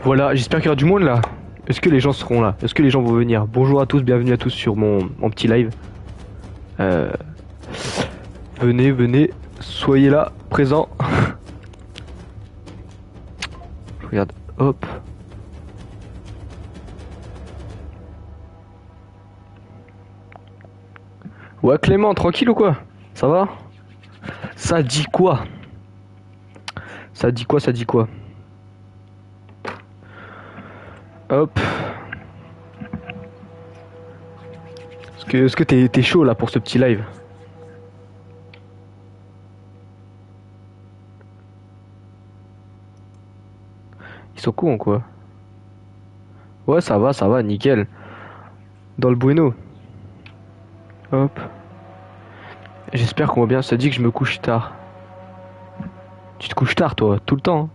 Voilà, j'espère qu'il y aura du monde là. Est-ce que les gens seront là? Est-ce que les gens vont venir? Bonjour à tous, bienvenue à tous sur mon petit live. Euh, venez, venez, soyez là, présents. Je regarde, hop. Ouais, Clément, tranquille ou quoi? Ça va? Ça dit quoi? Ça dit quoi, ça dit quoi? Hop. Est-ce que t'es chaud là pour ce petit live? Ils sont cons quoi? Ouais, ça va, nickel. Dans le bueno. Hop. J'espère qu'on va bien. Ça dit que je me couche tard. Tu te couches tard toi, tout le temps, hein.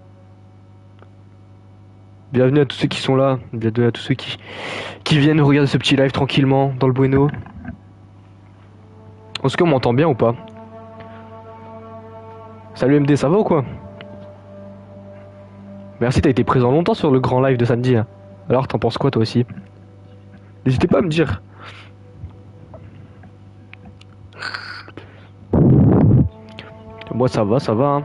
Bienvenue à tous ceux qui sont là. Bienvenue à tous ceux qui viennent regarder ce petit live tranquillement dans le bueno. Est-ce qu'on m'entend bien ou pas? Salut MD, ça va ou quoi? Merci, t'as été présent longtemps sur le grand live de samedi, hein. Alors, t'en penses quoi toi aussi? N'hésitez pas à me dire. Moi ça va, hein.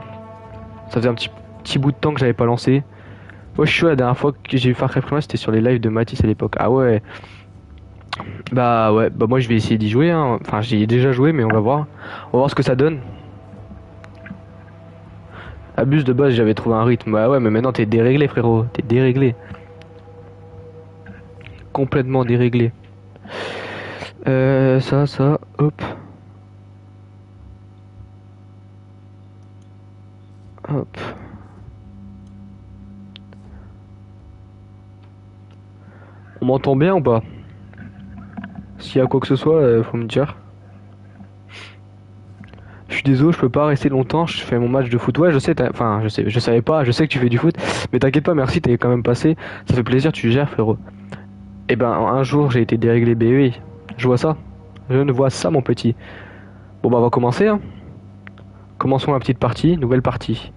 Ça faisait un petit bout de temps que j'avais pas lancé. Ouais, je suis la dernière fois que j'ai vu Far Cry Primal, c'était sur les lives de Mathis à l'époque. Ah ouais. Ouais, bah moi je vais essayer d'y jouer, hein. Enfin, j'y ai déjà joué, mais on va voir. On va voir ce que ça donne. Abuse de base, j'avais trouvé un rythme. Bah ouais, mais maintenant t'es déréglé, frérot. T'es déréglé. Complètement déréglé. Ça, hop. Hop. On m'entend bien ou pas? S'il y a quoi que ce soit, faut me dire. Je suis désolé, je peux pas rester longtemps, je fais mon match de foot. Ouais, je sais, enfin, je sais, je savais pas, je sais que tu fais du foot, mais t'inquiète pas, merci, t'es quand même passé. Ça fait plaisir, tu gères, frérot. Eh ben, un jour, j'ai été déréglé, oui. Je vois ça. Je ne vois ça, mon petit. Bon, bah, on va commencer, hein. Commençons la petite partie, nouvelle partie.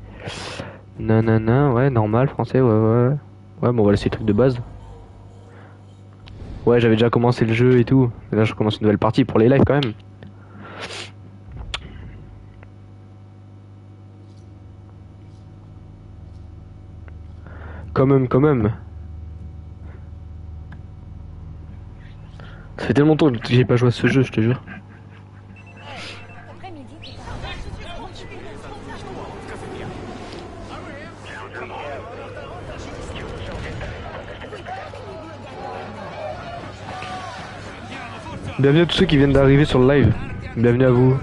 Nanana, ouais, normal, français, ouais. Ouais, bon, on va laisser les trucs de base. Ouais, j'avais déjà commencé le jeu et tout. Mais là, je commence une nouvelle partie pour les lives quand même. Quand même. Ça fait tellement longtemps que j'ai pas joué à ce jeu, je te jure. Bienvenue à tous ceux qui viennent d'arriver sur le live. Bienvenue à vous.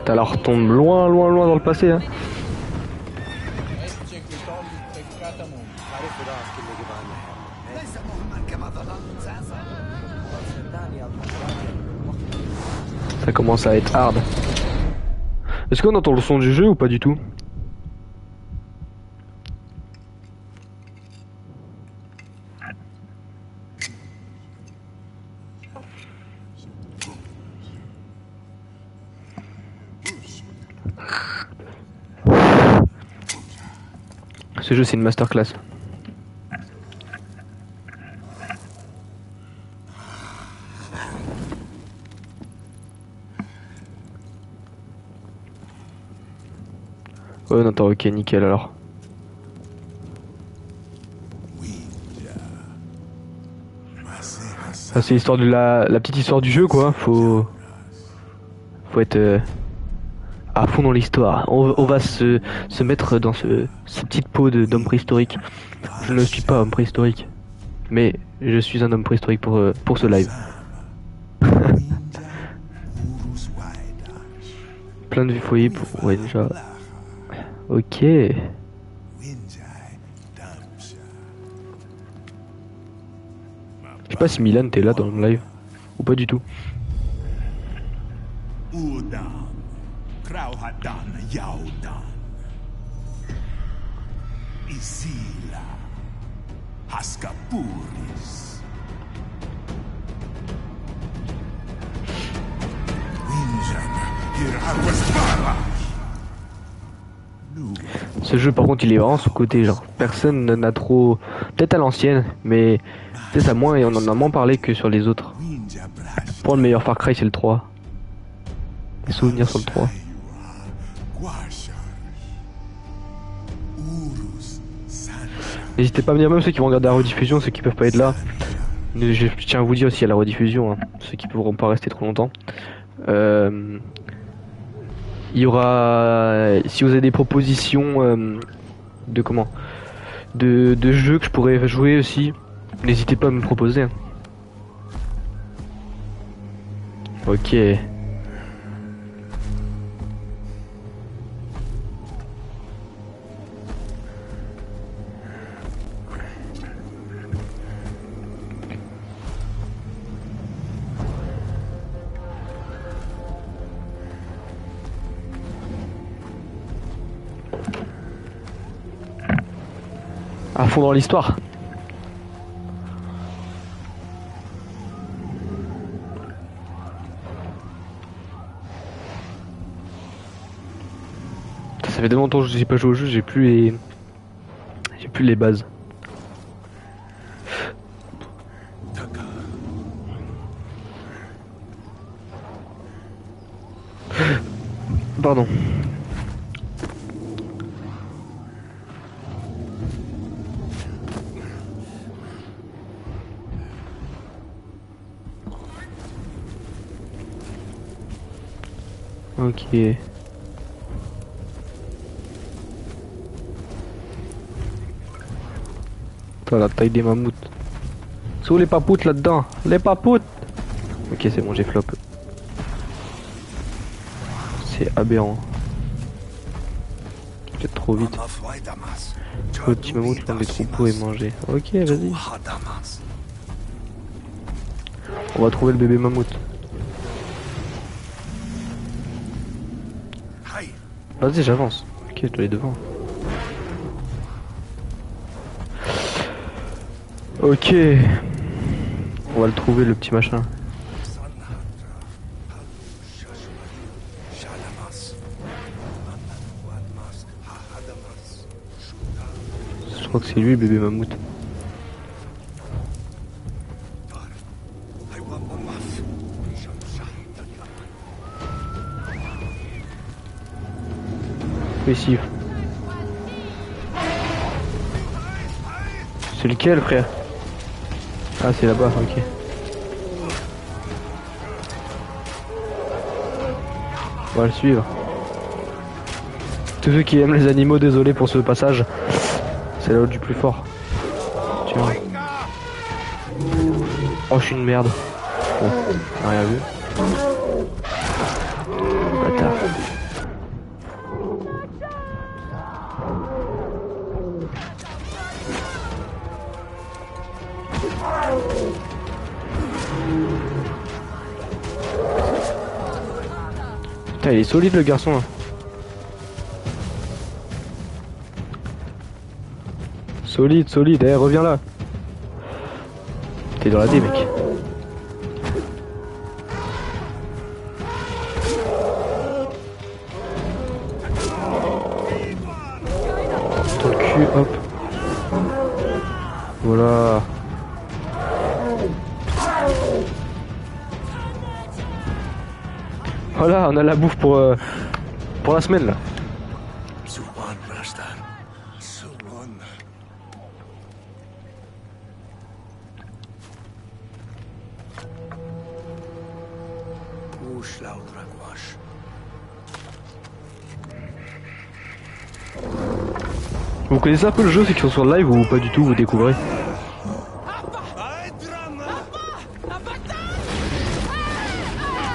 T'as la retombe loin dans le passé, hein. Ça commence à être hard. Est-ce qu'on entend le son du jeu ou pas du tout? Ce jeu c'est une masterclass. Oh non, attends, ok, nickel alors. Ça c'est l'histoire de la petite histoire du jeu quoi. Faut être à fond dans l'histoire. On va se mettre dans cette petite peau d'homme préhistorique. Je ne suis pas homme préhistorique, mais je suis un homme préhistorique pour ce live. Plein de foyers pour Wenja. Ok. Je sais pas si Milan t'es là dans le live ou pas du tout. Isila Haskapuris Winjan Hiraquaspara Ce jeu par contre il est vraiment sous-côté, genre personne n'a trop... Peut-être à l'ancienne, mais tu sais ça moins et on en a moins parlé que sur les autres. Pour le meilleur Far Cry c'est le 3. Des souvenirs sur le 3. N'hésitez pas à venir, même ceux qui vont regarder la rediffusion, ceux qui peuvent pas être là. Je tiens à vous dire aussi à la rediffusion, hein, ceux qui pourront pas rester trop longtemps. Il y aura, si vous avez des propositions de comment, de jeux que je pourrais jouer aussi, n'hésitez pas à me proposer. Hein. Ok. À fond dans l'histoire. Ça fait tellement longtemps que je n'ai pas joué au jeu, j'ai plus les bases. Pardon. Ok. Toi, la taille des mammouths. C'est où les papoutes là-dedans? Les papoutes! Ok, c'est bon, j'ai flop. C'est aberrant. Peut-être trop vite. Le petit mammouth prendre des troupeaux et manger. Ok, vas-y. On va trouver le bébé mammouth. Vas-y, j'avance. Ok, je dois aller devant. Ok. On va le trouver, le petit machin. Je crois que c'est lui, le bébé mammouth. Ici. C'est lequel, frère? Ah, c'est là-bas, ok. On va le suivre. Tous ceux qui aiment les animaux, désolé pour ce passage. C'est là du plus fort. Tiens. Oh, je suis une merde. Bon, on a rien vu. Bâtard. Putain, il est solide le garçon là. Solide, solide, eh, reviens là. T'es dans la D, mec. Dans le cul, hop. Voilà. Voilà, on a la bouffe pour la semaine là. Vous connaissez un peu le jeu, ceux qui sont sur le live ou pas du tout, vous découvrez?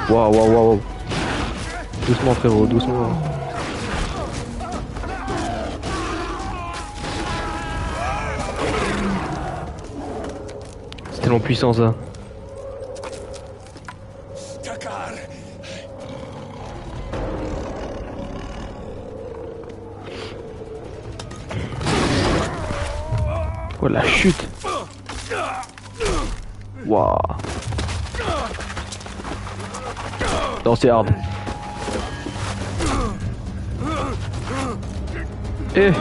Waouh, waouh, waouh. Doucement frérot, doucement. C'est tellement puissant ça. Oh la chute. Waouh. Non, c'est hard. Eh,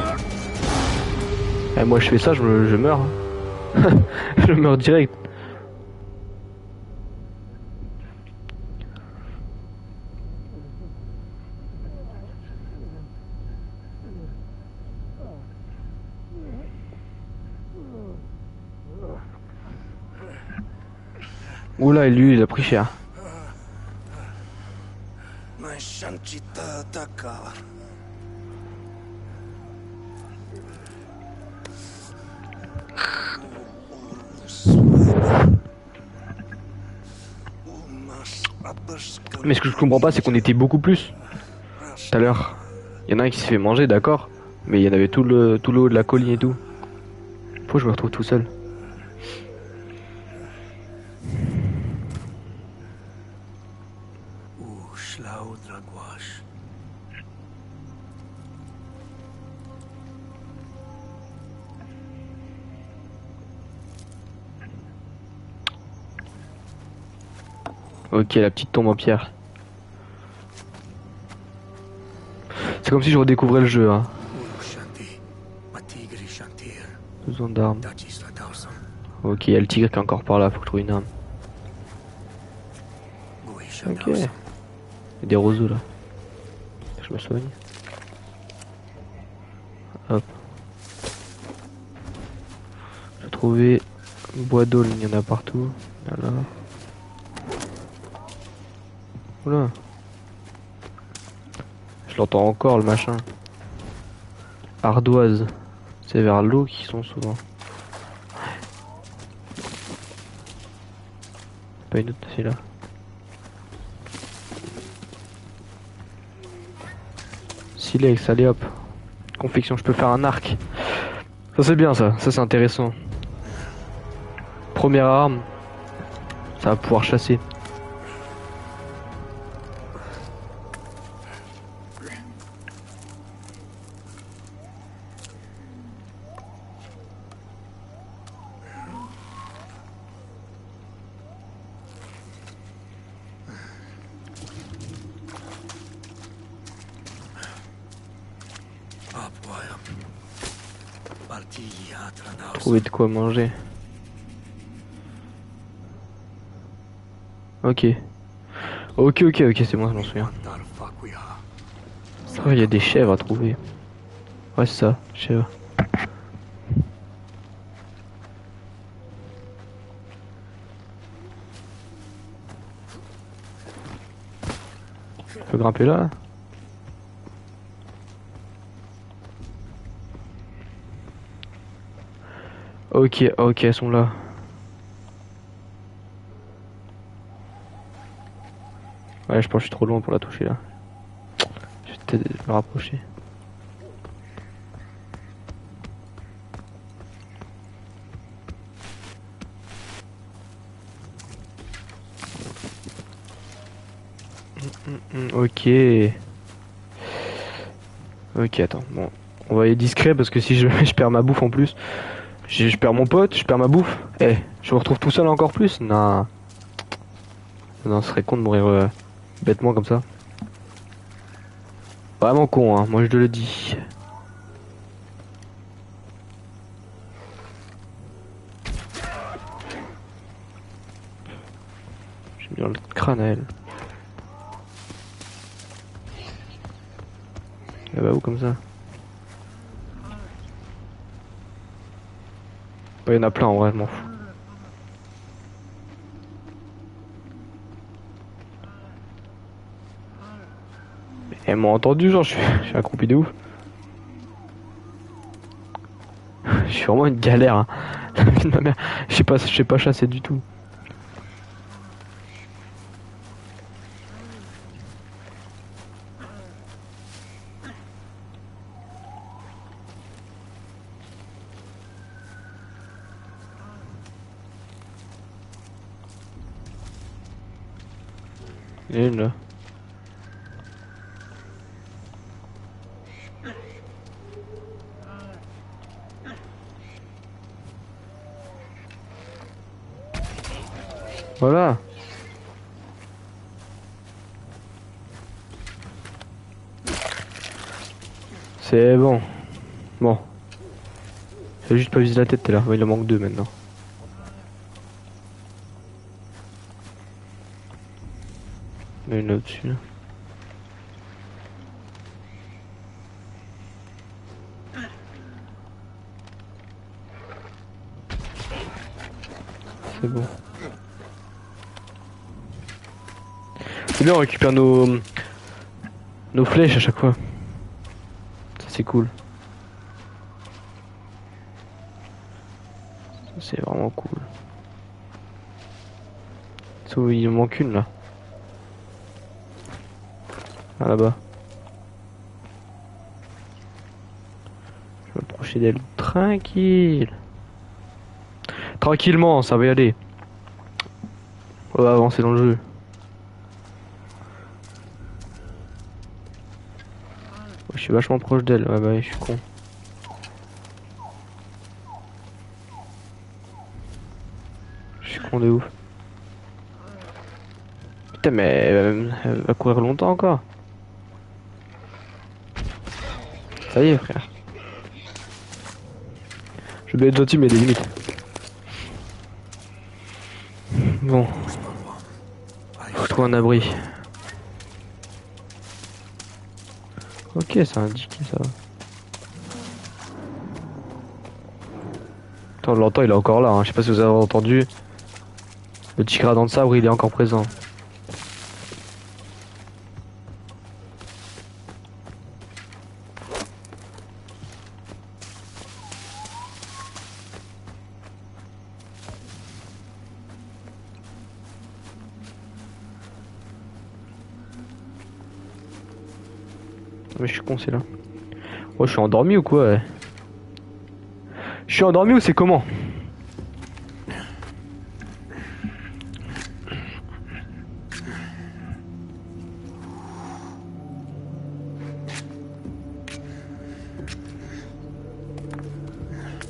moi je fais ça, je meurs. Hein. Je meurs direct. Oula, et lui, il a pris cher. Mais ce que je comprends pas, c'est qu'on était beaucoup plus tout à l'heure. Il y en a un qui s'est fait manger, d'accord, mais il y en avait tout le haut de la colline et tout. Faut que je me retrouve tout seul. Ok, la petite tombe en pierre. C'est comme si je redécouvrais le jeu, hein. Besoin d'armes. Ok, il y a le tigre qui est encore par là, faut que je trouve une arme. Ok. Il y a des roseaux là. Je me soigne. Hop. J'ai trouvé bois d'aulne, il y en a partout. Là. Oula. Je l'entends encore le machin. Ardoise. C'est vers l'eau qu'ils sont souvent. Pas une autre, c'est là. Silex, allez hop. Confection, je peux faire un arc. Ça c'est bien ça c'est intéressant. Première arme. Ça va pouvoir chasser. Trouver de quoi manger. Ok. Ok, c'est moi, je m'en souviens. Oh, il y a des chèvres à trouver. Ouais, c'est ça, chèvres. Je peux grimper là? Ok, elles sont là. Ouais, je pense que je suis trop loin pour la toucher là. Je vais peut-être me rapprocher. Ok. Ok, attends. Bon, on va aller discret parce que si je perds ma bouffe en plus. Je perds mon pote, je perds ma bouffe. Eh, je me retrouve tout seul encore plus? Non. Non, ce serait con de mourir bêtement comme ça. Vraiment con, hein, moi je te le dis. J'ai mis dans le crâne à elle. Elle va où comme ça? Il y en a plein en vrai, je m'en fous. Elle m'a entendu, genre je suis accroupi de ouf. Je suis vraiment une galère, hein. La vie de ma mère. Je sais pas chasser du tout. Il est une là. Voilà. C'est bon. Bon. J'ai juste pas visé la tête, t'es là. Ouais, il en manque deux maintenant. Mais une au-dessus. Là. C'est bon. C'est bien, on récupère nos flèches à chaque fois. Ça c'est cool. Ça c'est vraiment cool. Il en manque une là. Ah là-bas. Je vais m'approcher d'elle. Tranquille. Tranquillement, ça va y aller. On va avancer dans le jeu. Je suis vachement proche d'elle. Ouais bah je suis con. Je suis con de ouf. Putain mais elle va courir longtemps encore. Ça y est frère. Je vais être gentil mais il y a des limites. Bon. Faut trouver un abri. Ok, ça a indiqué ça. Attends, on l'entend, il est encore là. Hein. Je sais pas si vous avez entendu. Le petit gradin de sabre, il est encore présent. Mais je suis con, c'est là. Oh, je suis endormi ou quoi? Ouais. Je suis endormi ou c'est comment?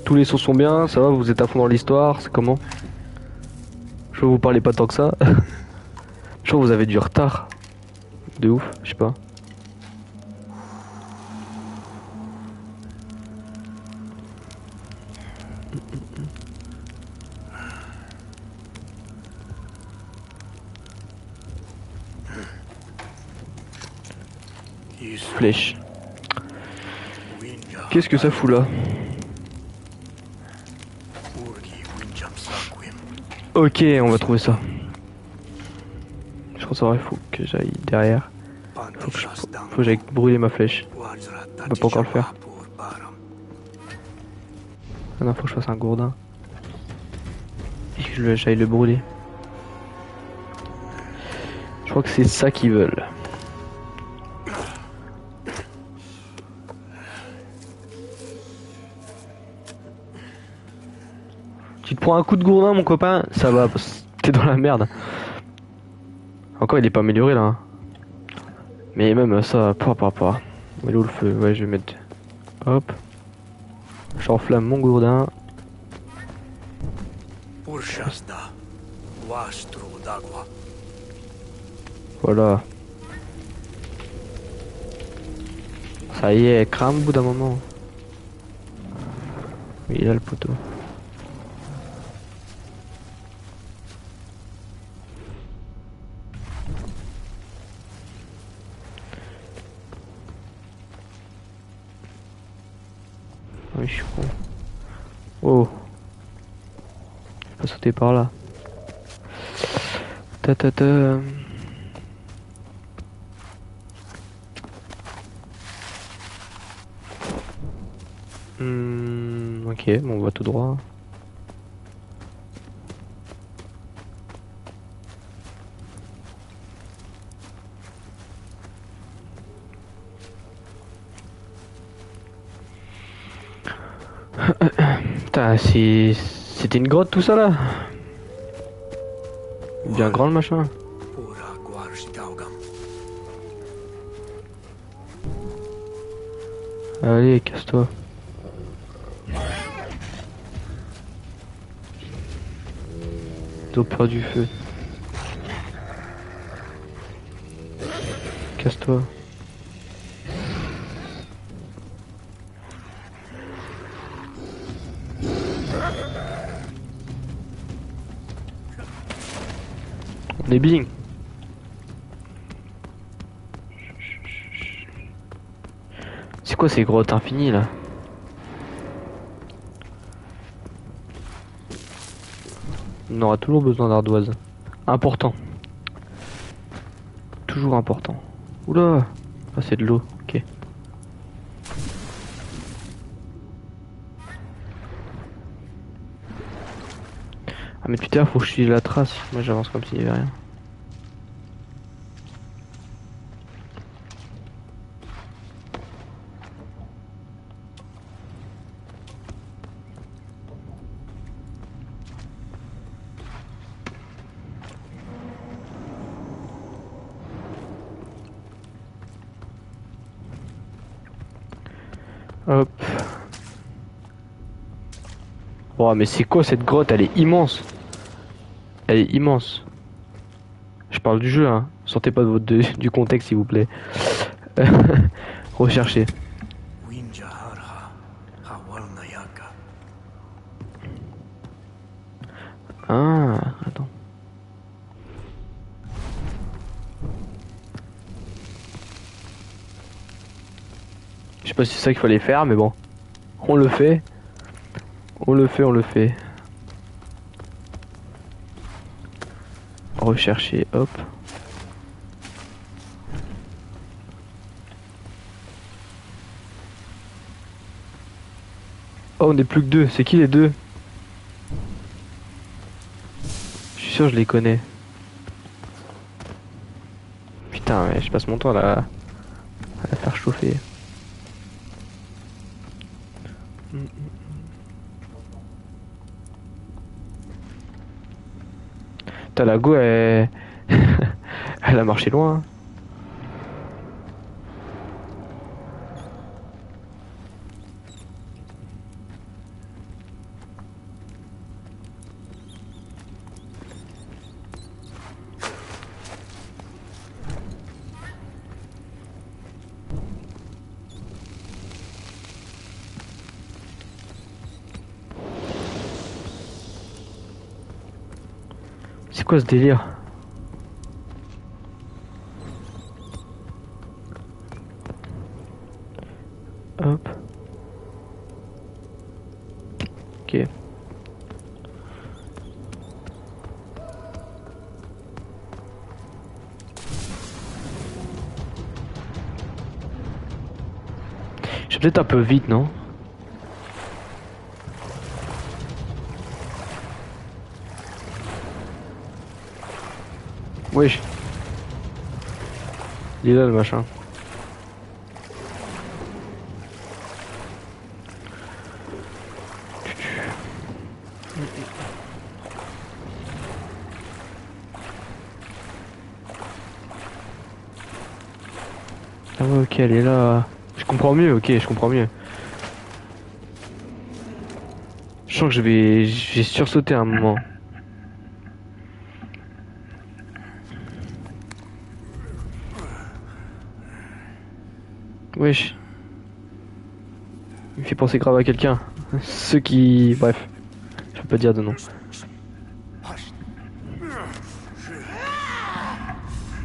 Tous les sons sont bien, ça va, vous êtes à fond dans l'histoire, c'est comment? Je vois que vous parlez pas tant que ça. Je crois que vous avez du retard. De ouf, je sais pas. Flèche. Qu'est-ce que ça fout là? Ok, on va trouver ça. Je pense qu'il faut que j'aille derrière. Faut que j'aille brûler ma flèche. On peut pas encore le faire. Ah non, faut que je fasse un gourdin. Et que j'aille le brûler. Je crois que c'est ça qu'ils veulent. Tu te prends un coup de gourdin mon copain, ça va, t'es dans la merde. Encore il est pas amélioré là. Hein. Mais même ça, pas. Mais où le feu? Ouais, je vais mettre... Hop. J'enflamme mon gourdin. Voilà. Ça y est, crame au bout d'un moment. Oui, il a le poteau. Oui, je suis con. Oh. Je vais pas sauter par là. Ta ta ta. Ok, bon, on va tout droit. Putain, c'était une grotte tout ça là? Bien grand le machin. Allez, casse-toi. Ils ont peur du feu. Casse-toi. On est bien. C'est quoi ces grottes infinies là? On aura toujours besoin d'ardoise. Important. Toujours important. Oula! Ah, c'est de l'eau, ok. Ah mais putain, faut que je suive la trace. Moi j'avance comme s'il n'y avait rien. Hop. Oh mais c'est quoi cette grotte? Elle est immense. Elle est immense. Je parle du jeu, hein. Sortez pas de du contexte s'il vous plaît. Recherchez. Winjaharha, Hawalnayaka. Ah, attends. Je sais pas si c'est ça qu'il fallait faire, mais bon. On le fait. On le fait, on le fait. Rechercher, hop. Oh, on est plus que deux. C'est qui les deux? Je suis sûr je les connais. Putain, mais je passe mon temps à la faire chauffer. Putain, la go, elle... elle a marché loin. C'est quoi ce délire? Hop. Ok. Je suis peut-être un peu vite, non? Wesh. Il est là le machin. Ah ouais, ok, elle est là. Je comprends mieux, ok, je comprends mieux. Je sens que j'ai sursauté à un moment. Wesh. Il me fait penser grave à quelqu'un. Ceux qui... Bref. Je peux pas dire de nom.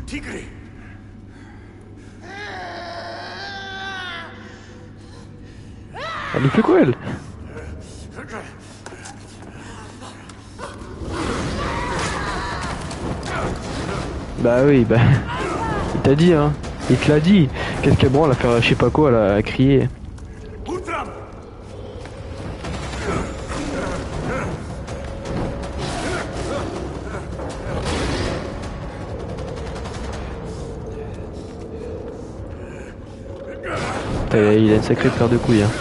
Tigre. Elle nous fait quoi, elle? Bah oui, bah... Il t'a dit, hein. Il te l'a dit. Qu'est-ce qu'elle branle à faire je sais pas quoi, là, à crier. Utram. Putain, il a une sacrée paire de couilles, hein.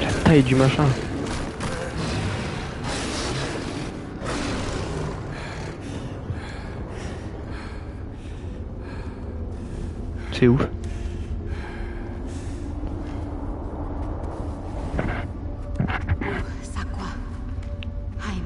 La taille du machin. C'est ouf. Sakwa. Haim.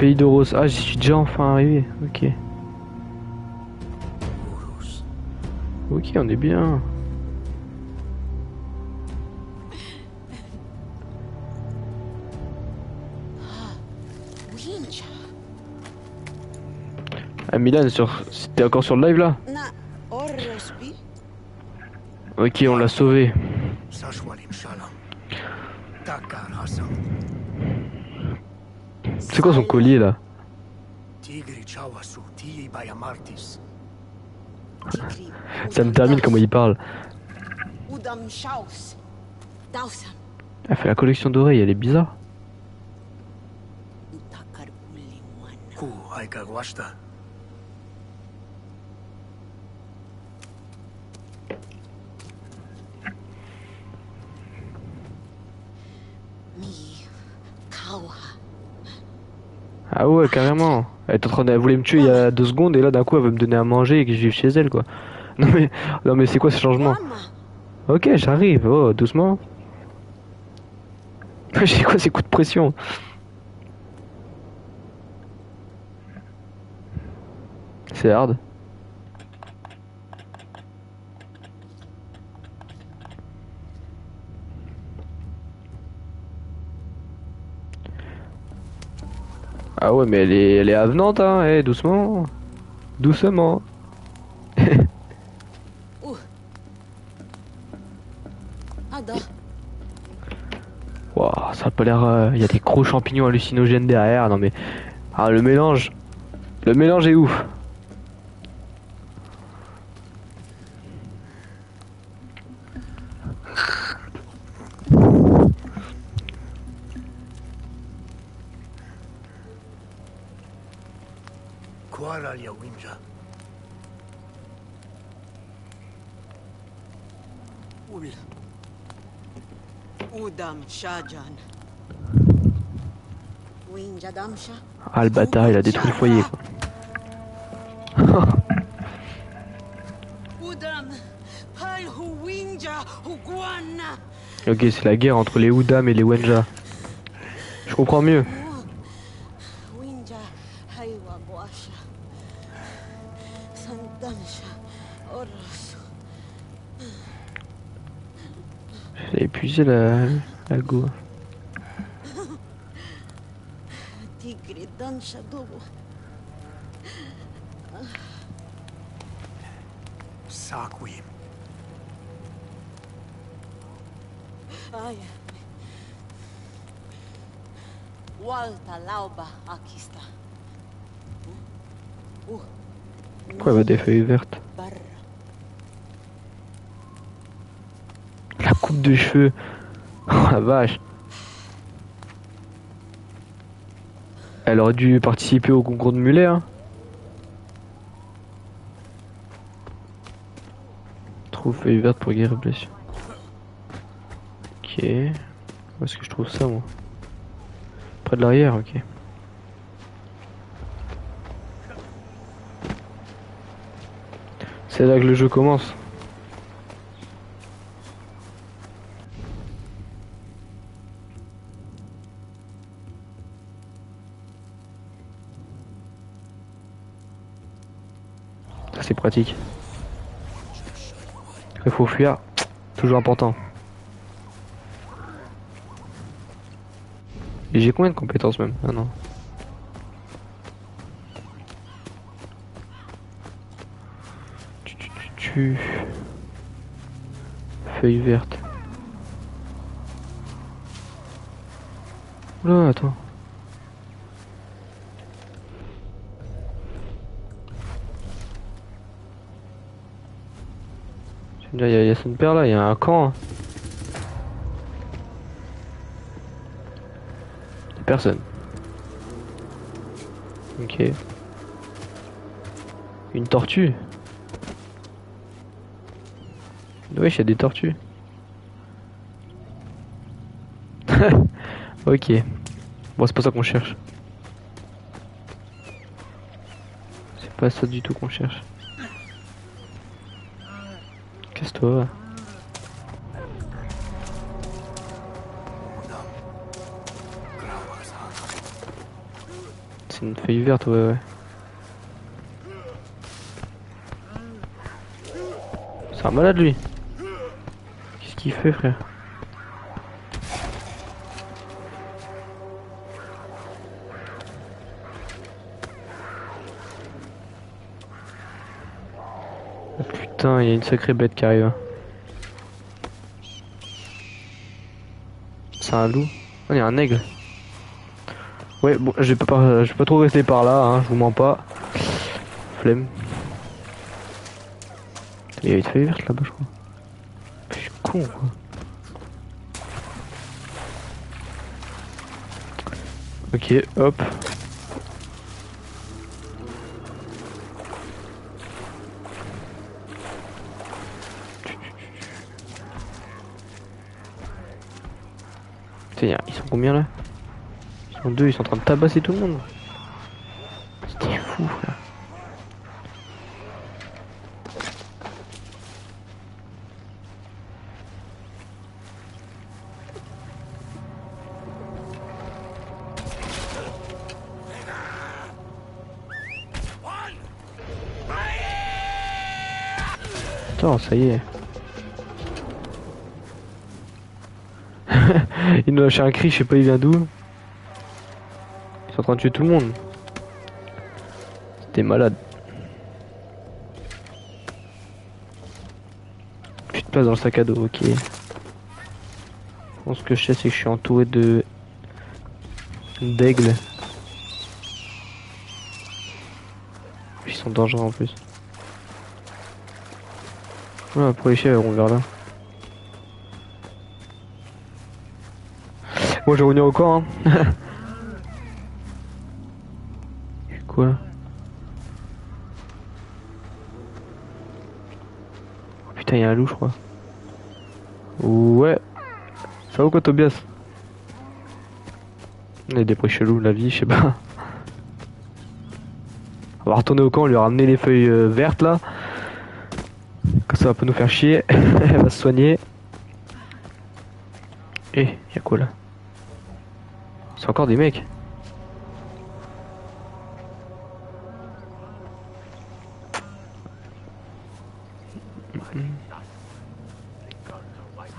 Pays de Rose. Ah, j'y suis déjà enfin arrivé. Ok. Urus. Ok, on est bien. Winja. Ah, Milan, t'es encore sur le live là? Na orrospi. Ok, on l'a sauvé. Sashwalim Shalom. Takar Hassan. C'est quoi son collier là? Tigri Chawasu. Tii Bayamartis. Tikri. Ça me termine comment il parle. Udam shaus. Dausam. Elle fait la collection d'oreilles, elle est bizarre. Utakar uliwan. Ku Aika Gwashta. Mi. Kawa. Ah ouais, carrément. Elle voulait me tuer il y a 2 secondes et là d'un coup elle veut me donner à manger et que je vive chez elle quoi. Non mais c'est quoi ce changement? Mama. Ok, j'arrive, oh, doucement. J'ai quoi ces coups de pression? C'est hard. Ah ouais, mais elle est avenante, hein, doucement. Doucement. Ada. Waouh, ça a pas l'air. Il y a des gros champignons hallucinogènes derrière, non mais. Ah, le mélange. Le mélange est ouf. Kuala ya Winja. Ul. Udam shajan. Winja damsha. Ah, le bâtard, il a détruit le foyer, quoi. Udam. Palhu winja. Huguana. Ok, c'est la guerre entre les Oudam et les Wenja. Je comprends mieux. Winja. Haiwa boasha. Sandansha. Oros. J'ai épuisé la go. Tigre dansha dobo. Sakwim. Ay. Walta lauba akista. Pourquoi elle va des feuilles vertes? Barra. La coupe de cheveux. Oh la vache. Elle aurait dû participer au concours de mulet, hein. Trouve feuille verte pour guérir blessure. Ok. Où est-ce que je trouve ça, moi? Près de l'arrière, ok. C'est là que le jeu commence. Ça c'est pratique. Il faut fuir, toujours important. Et j'ai combien de compétences même? Ah non. Tu. Feuille verte. Oula, attends. Il y a cette paire là, il y a un camp. Hein. Personne. Ok. Une tortue. Wesh, il y a des tortues. Ok. Bon, c'est pas ça qu'on cherche. C'est pas ça du tout qu'on cherche. Casse-toi. c'est une feuille verte, ouais. C'est un malade lui. Qu'est-ce qu'il fait, frère? Oh, putain, il y a une sacrée bête qui arrive. C'est un loup? Oh, il y a un aigle. Ouais, bon, je vais pas trop rester par là, hein, je vous mens pas. Flemme. Il y avait une feuille verte là-bas, je crois. Je suis con, quoi. Ok, hop. Putain, ils sont combien là? Ils sont deux, ils sont en train de tabasser tout le monde. C'était fou, frère. Attends, ça y est. Il nous a lâché un cri, je sais pas il vient d'où. Ils sont en train de tuer tout le monde. C'était malade. Plus de place dans le sac à dos, ok. Bon, ce que je sais c'est que je suis entouré de d'aigles. Ils sont dangereux en plus. Ouais, pour les chèvres, on verra là. Moi je vais revenir au camp, hein. Quoi? Oh, putain, il y a un loup, je crois. Ouais. Ça va ou quoi, Tobias? Il y a des bruits chelous de la vie, je sais pas. On va retourner au camp, lui ramener les feuilles vertes là. Comme ça va pas nous faire chier. Elle va se soigner. Eh, y'a quoi là? C'est encore des mecs.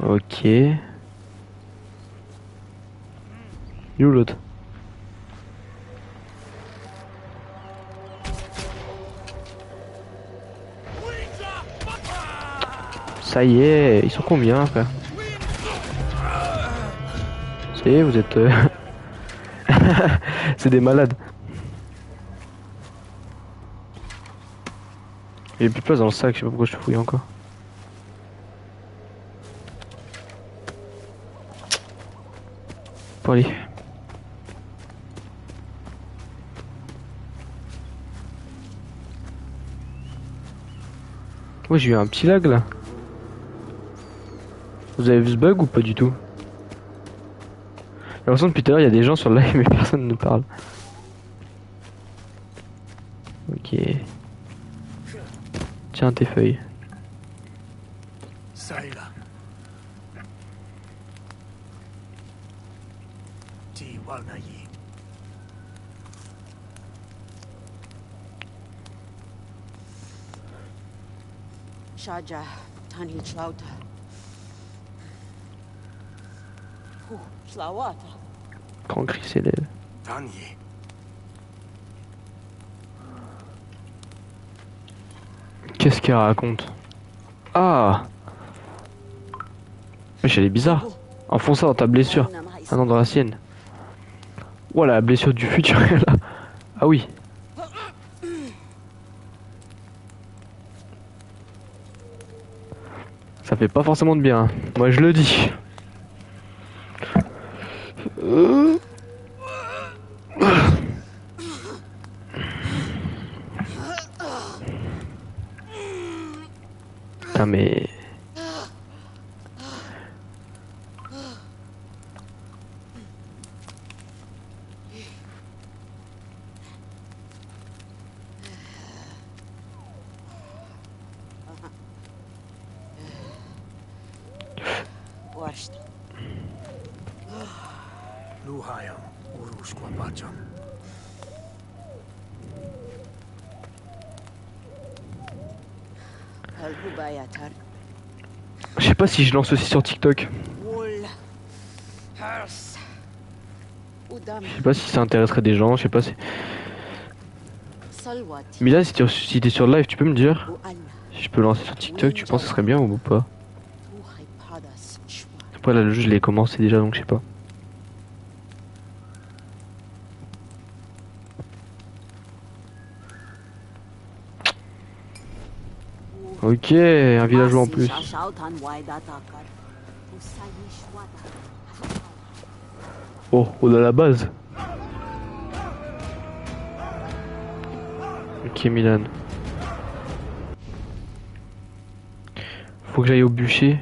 Ok. Il est où l'autre? Ça y est, ils sont combien, frère? Ça y est, vous êtes... C'est des malades. Il y a plus de place dans le sac, je sais pas pourquoi je fouille encore. Bon allez. Ouais, j'ai eu un petit lag là. Vous avez vu ce bug ou pas du tout? J'ai l'impression depuis tout à l'heure il y a des gens sur le live mais personne ne parle. Ok. Tiens tes feuilles. Saila. Ti Walnayi. Shaja, Tani Chlauta. Slawata. Grand cri s'élève. Tani. Qu'est-ce qu'elle raconte? Ah! Wesh, elle est bizarre. Enfonce ça dans ta blessure. Ah non, dans la sienne. Voilà, la blessure du futur là. Ah oui. Ça fait pas forcément de bien, hein. Moi je le dis. Putain mais... Washta. Luhayam. Urushkwa Pacham. Kalhubayatar. Je sais pas si je lance aussi sur TikTok. Wool. Hers. Udam. Je sais pas si ça intéresserait des gens, je sais pas si... Salwati. Mila, si t'es sur le live, tu peux me dire Ualla. si je peux lancer sur TikTok, tu penses que ce serait bien ou pas? Tuhaipadas chwa. Après là le jeu je l'ai commencé déjà donc je sais pas. Ok, un villageois en plus. Oh, on a la base. Ok Milan. Faut que j'aille au bûcher.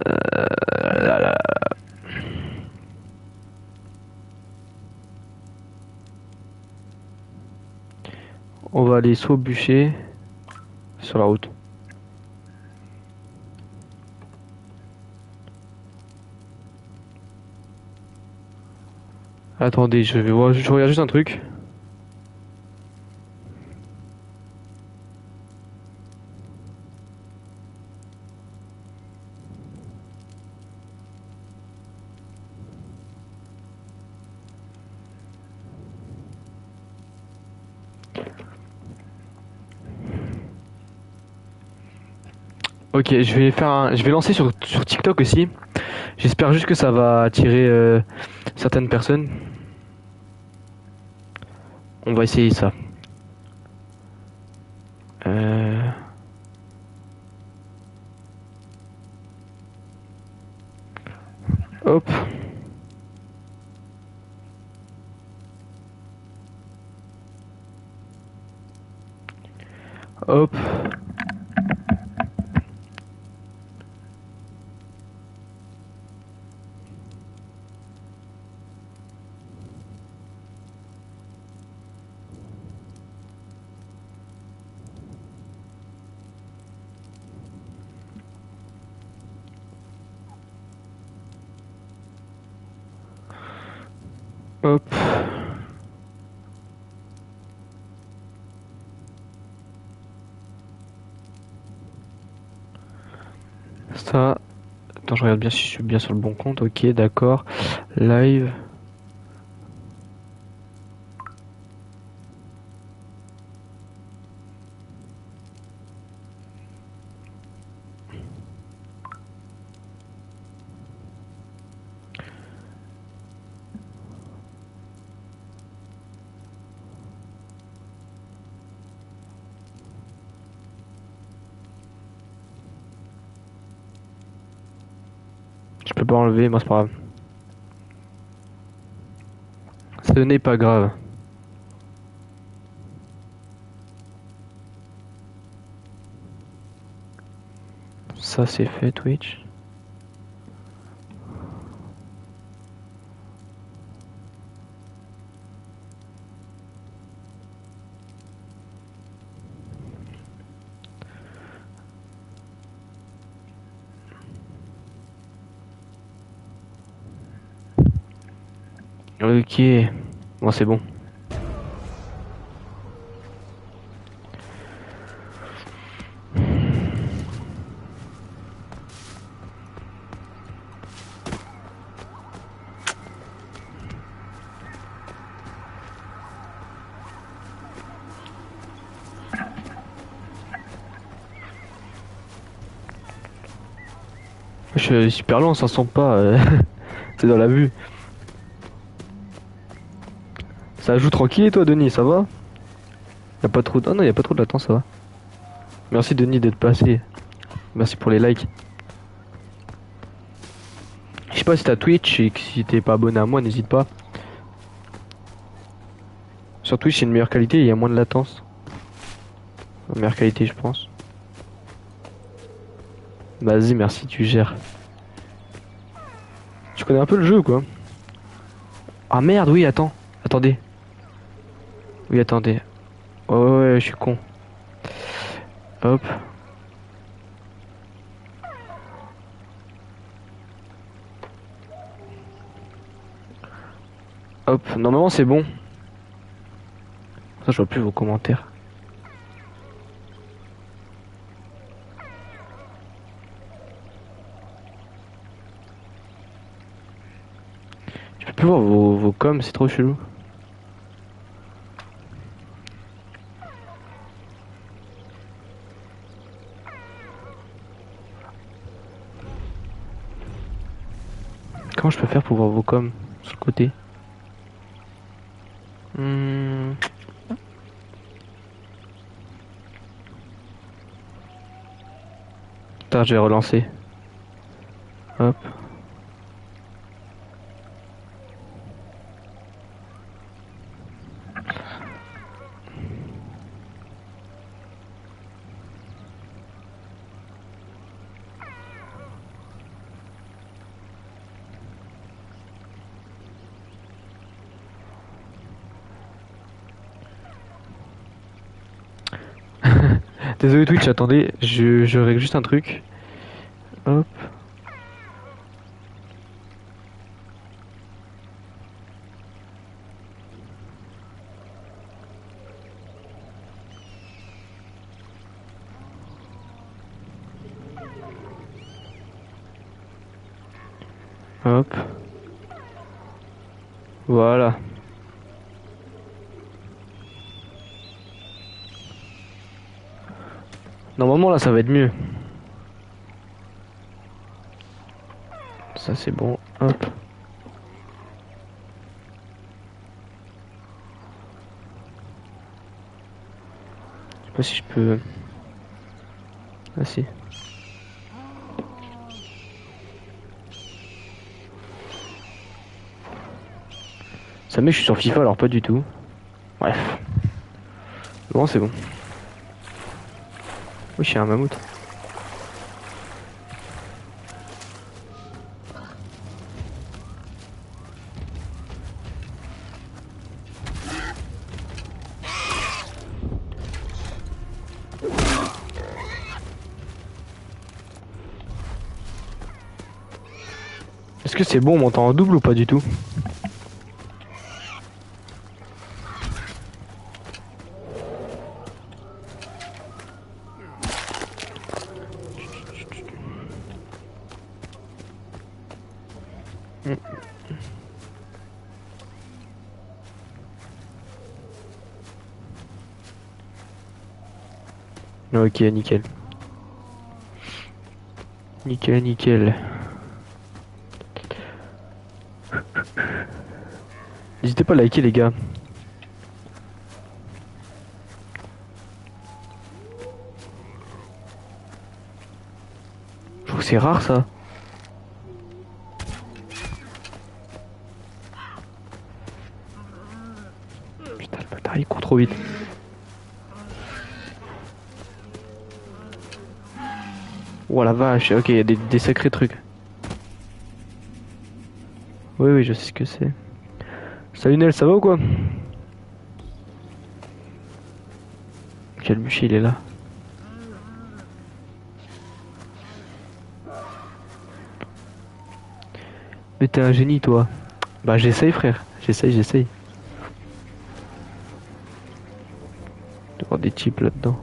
Là, là. On va aller soit au bûcher, sur la route. Attendez, je vais voir, je regarde juste un truc. Ok, je vais lancer sur TikTok aussi. J'espère juste que ça va attirer certaines personnes. On va essayer ça. Euh... Hop. Hop. Hop. Ça. Attends, je regarde bien si je suis bien sur le bon compte. Ok, d'accord. Live. Je peux pas enlever, moi c'est pas grave. Ce n'est pas grave. Ça c'est fait Twitch. Ok. Bon c'est bon. Je suis super loin, ça sent pas. C'est dans la vue. Ça joue tranquille et toi Denis, ça va? Y a pas trop de... Ah non, y a pas trop de latence, ça va. Merci Denis d'être passé. Merci pour les likes. Je sais pas si t'as Twitch et que si t'es pas abonné à moi, n'hésite pas. Sur Twitch, c'est une meilleure qualité, il y a moins de latence. Une meilleure qualité, je pense. Vas-y, merci, tu gères. Tu connais un peu le jeu ou quoi? Ah merde, oui, attends. Attendez. Oui, attendez. Ouais, ouais, ouais, je suis con. Hop. Hop, normalement c'est bon. Ça, je vois plus vos commentaires. Je peux plus voir vos coms, c'est trop chelou. Comment je peux faire pour voir vos coms sur le côté? Putain, je vais relancer. Hop. Désolé Twitch, attendez, je règle juste un truc. Hop. Hop. Voilà. Normalement là ça va être mieux. Ça c'est bon. Hop. Je sais pas si je peux. Ah si. Ça met je suis sur FIFA alors pas du tout. Bref. Bon c'est bon. Oui, je suis un mammouth. Est-ce que c'est bon, on m'entend en double ou pas du tout? Ok, nickel. Nickel, nickel. N'hésitez pas à liker les gars. Je trouve que c'est rare ça. Putain le bâtard il court trop vite. Oh la vache, ok, il y a des sacrés trucs. Oui, oui, je sais ce que c'est. Salut Nel, ça va ou quoi? Quel bûcher il est là. Mais t'es un génie toi. Bah j'essaye frère, j'essaye. Il doit y avoir des types là-dedans.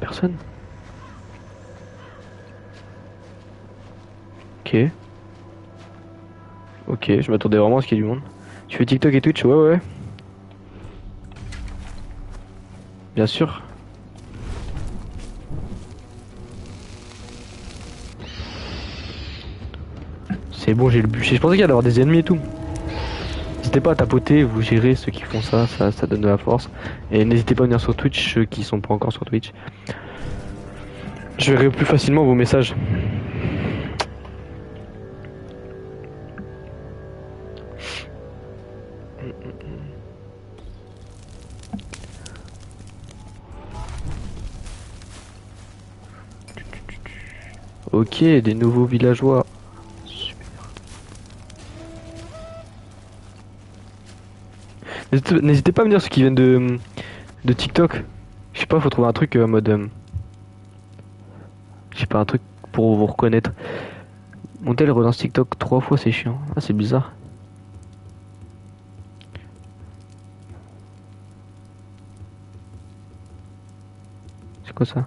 Personne. Ok. Ok, je m'attendais vraiment à ce qu'il y ait du monde. Tu fais TikTok et Twitch? Ouais, ouais. Bien sûr. C'est bon, j'ai le bûcher. Je pensais qu'il y allait y avoir des ennemis et tout. N'hésitez pas à tapoter, vous gérez ceux qui font ça, ça donne de la force. Et n'hésitez pas à venir sur Twitch, ceux qui sont pas encore sur Twitch. Je verrai plus facilement vos messages. Ok, des nouveaux villageois. Super. N'hésitez pas à me dire ceux qui viennent de TikTok. Je sais pas, faut trouver un truc en mode. Je sais pas, un truc pour vous reconnaître. Mon tel relance TikTok 3 fois, c'est chiant. Ah, c'est bizarre. C'est quoi ça?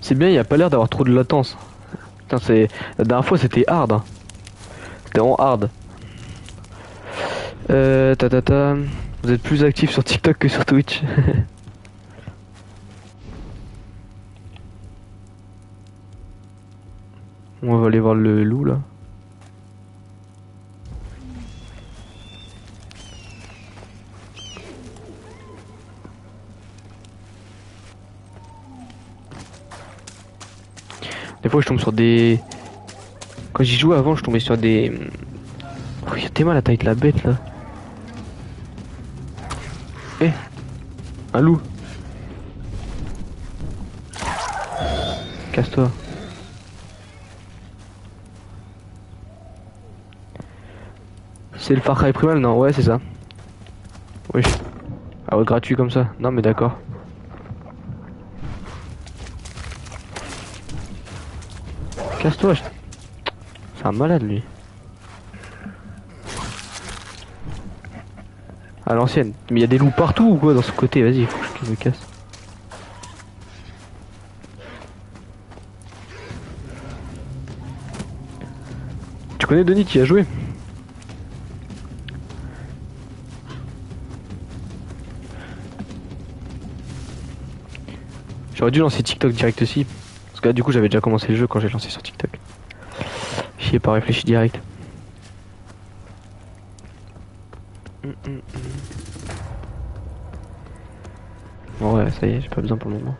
C'est bien, il n'y a pas l'air d'avoir trop de latence. Putain, c'est... La dernière fois, c'était hard. Hein. C'était vraiment hard. Ta. Vous êtes plus actif sur TikTok que sur Twitch. On va aller voir le loup là. Des fois je tombe sur des... Quand j'y jouais avant je tombais sur des... Oh, il y a tellement la taille de la bête là. Eh, un loup. Casse-toi. C'est le Far Cry Primal, non? Ouais, c'est ça. Oui. Ah ouais, gratuit comme ça. Non mais d'accord. Casse-toi. C'est un malade lui. À l'ancienne. Mais il y a des loups partout ou quoi dans ce côté? Vas-y, faut que je me casse. Tu connais Denis qui a joué? J'aurais dû lancer TikTok direct aussi. Parce que là du coup j'avais déjà commencé le jeu quand j'ai lancé sur TikTok. J'y ai pas réfléchi direct. Bon, ouais, ça y est, j'ai pas besoin pour le moment.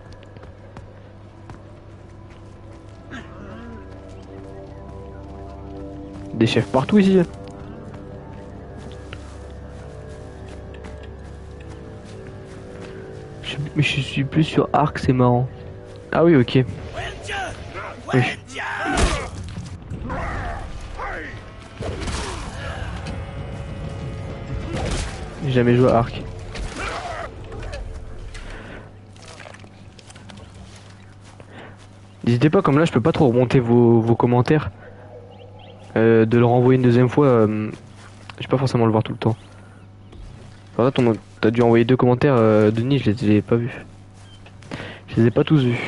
Des chefs partout ici. Mais je suis plus sur Arc, c'est marrant. Ah oui, ok. Oui. J'ai jamais joué à Arc. N'hésitez pas, comme là je peux pas trop remonter vos commentaires. De le renvoyer une deuxième fois, je vais pas forcément le voir tout le temps. Par là, t'as dû envoyer 2 commentaires, Denis, je les ai pas vus. Je les ai pas tous vus.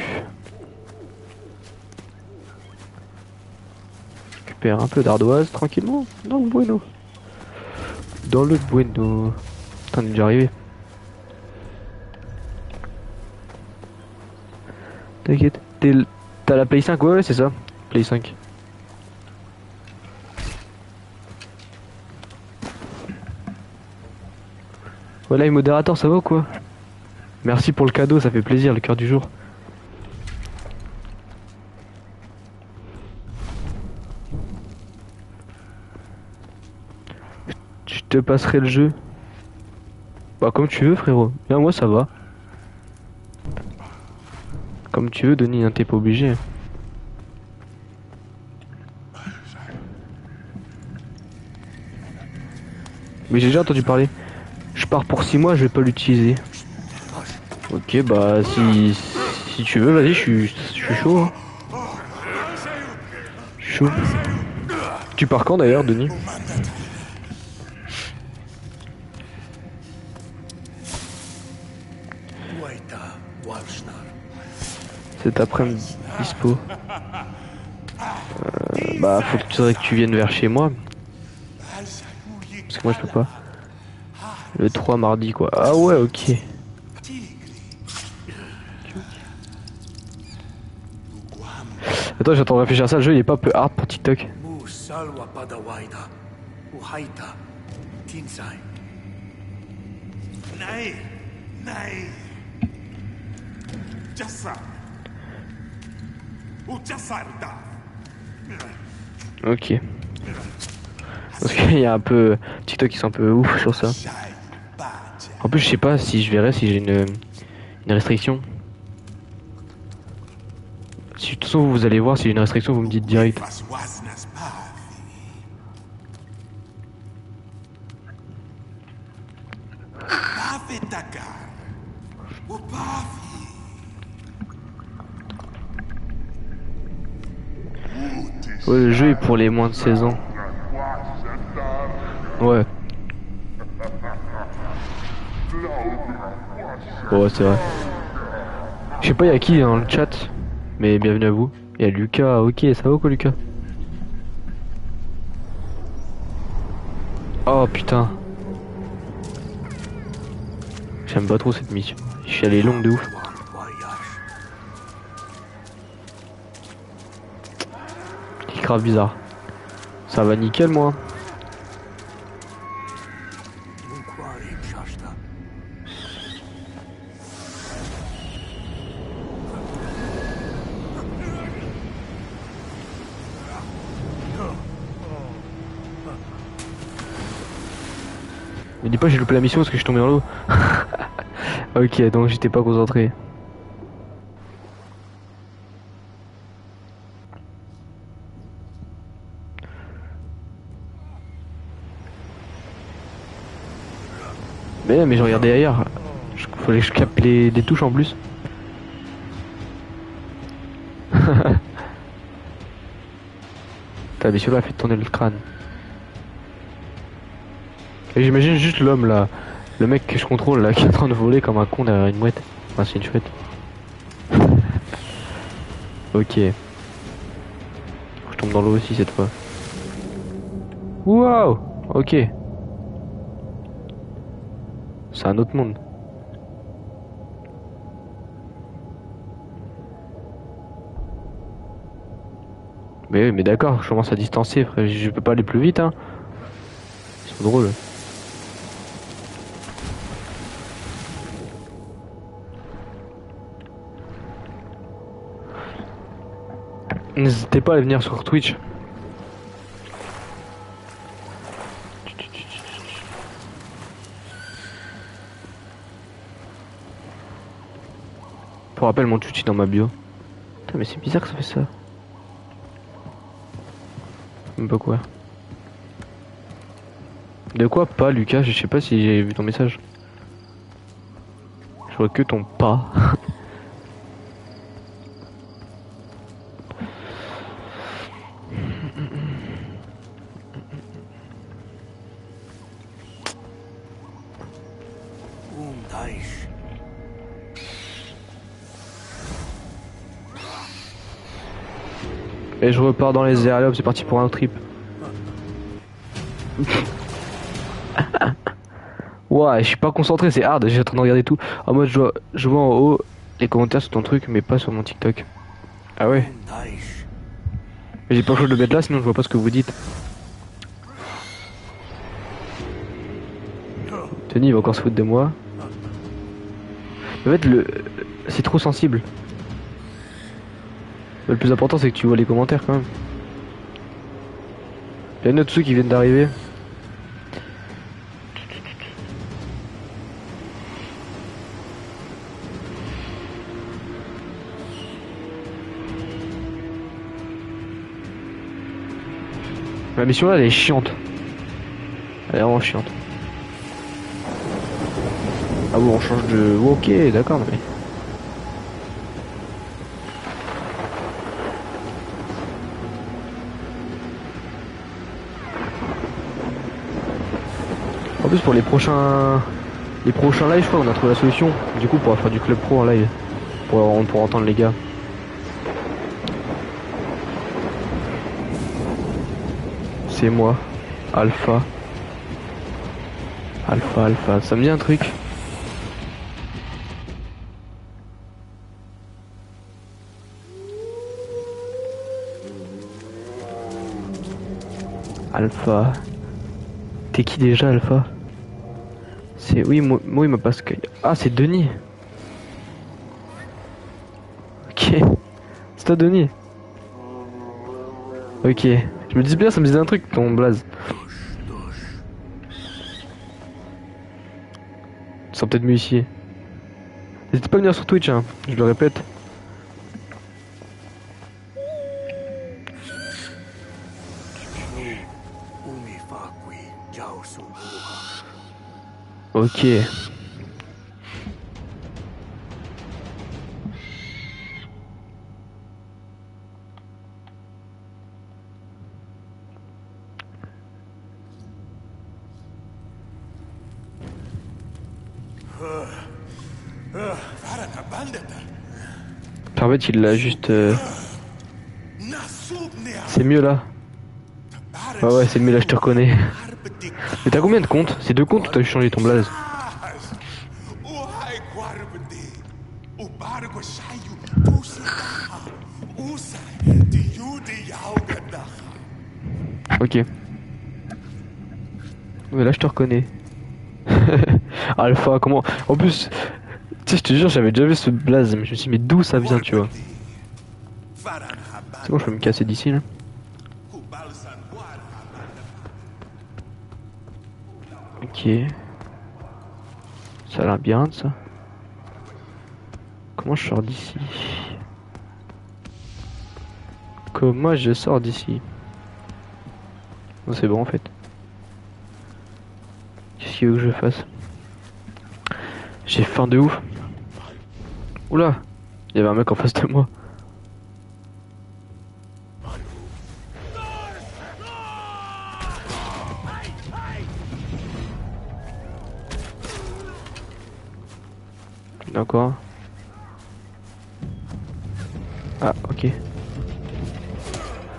Récupère un peu d'ardoise tranquillement dans le bueno. Dans le bueno. Putain, on est déjà arrivé. T'inquiète. T'as la Play 5? Ouais, c'est ça. Play 5. Voilà, les modérateurs, ça va ou quoi? Merci pour le cadeau, ça fait plaisir, le cœur du jour. Je te passerai le jeu. Bah comme tu veux frérot. Bien moi ça va. Comme tu veux Denis, hein, t'es pas obligé. Mais j'ai déjà entendu parler. Je pars pour 6 mois, je vais pas l'utiliser. Ok bah si tu veux, vas-y, je suis chaud. Hein. Je suis chaud. Tu pars quand d'ailleurs Denis? Cet après-midi dispo. Bah faudrait que tu viennes vers chez moi. Parce que moi je peux pas. Le 3 mardi quoi. Ah ouais ok. Attends j'attends de réfléchir à ça, le jeu il est pas un peu hard pour TikTok. Ok. Parce qu'il y a un peu... TikTok ils sont un peu ouf sur ça. En plus je sais pas si je verrai si j'ai une restriction. Si de toute façon vous allez voir si j'ai une restriction vous me dites direct. Ouais, le jeu est pour les moins de 16 ans. Ouais. Ouais, c'est vrai. Je sais pas, y'a qui dans le chat, mais bienvenue à vous. Y'a Lucas, ok, ça va quoi, Lucas? Oh putain. J'aime pas trop cette mission. Je suis allé longue de ouf. C'est grave bizarre. Ça va nickel, moi. Me dis pas j'ai loupé la mission parce que je suis tombé dans l'eau. Ok, donc j'étais pas concentré. Mais je regardais ailleurs. Fallait que je capte des touches en plus. T'as mais celui-là a fait tourner le crâne. Et j'imagine juste l'homme là. Le mec que je contrôle là qui est en train de voler comme un con derrière une mouette. Enfin c'est une chouette. Ok. Je tombe dans l'eau aussi cette fois. Waouh. Ok. C'est un autre monde. Mais oui, mais d'accord, je commence à distancer, frère. Je peux pas aller plus vite, hein. Ils sont drôles. N'hésitez pas à venir sur Twitch. Pour rappel, mon Twitch est dans ma bio. Putain, mais c'est bizarre que ça fait ça. Même pas quoi. De quoi pas, Lucas? Je sais pas si j'ai vu ton message. Je vois que ton pas. Et je repars dans les airs. Allez hop, c'est parti pour un trip. Ouais, je suis pas concentré, c'est hard. J'ai en train de regarder tout. En mode, je vois en haut les commentaires sur ton truc, mais pas sur mon TikTok. Ah ouais? Mais j'ai pas le choix de le mettre là, sinon je vois pas ce que vous dites. Tony il va encore se foutre de moi. En fait, c'est trop sensible. Le plus important, c'est que tu vois les commentaires quand même. Il y en a de ceux qui viennent d'arriver. La mission là, elle est chiante. Elle est vraiment chiante. Ah bon, on change de... Ok, d'accord, mais... En plus, pour les prochains lives, je crois, on a trouvé la solution. Du coup, on pourra faire du club pro en live. On pourra entendre les gars. C'est moi, Alpha. Alpha. Ça me dit un truc. Alpha. T'es qui déjà, Alpha? C'est... Oui, moi il m'a pas... Ah, c'est Denis. Ok. C'est toi, Denis. Ok. Je me dis bien, ça me disait un truc, ton blaze. Tu sens peut-être mieux ici. N'hésitez pas à venir sur Twitch, hein. Je le répète. Ok. En fait, il l'a juste. C'est mieux là. Ouais, c'est mieux là, je te reconnais. Mais t'as combien de comptes? C'est 2 comptes ou t'as changé ton blaze? Ok. Mais là, je te reconnais. Alpha, comment? En plus, tu sais, je te jure, j'avais déjà vu ce blaze, mais je me suis dit, mais d'où ça vient, tu vois? C'est bon, je peux me casser d'ici là. Ok. Ça a l'air bien ça. Comment je sors d'ici? Comment je sors d'ici? Non, c'est bon en fait. Qu'est-ce qu'il veut que je fasse? J'ai faim de ouf. Oula! Il y avait un mec en face de moi. D'accord. Ah, ok.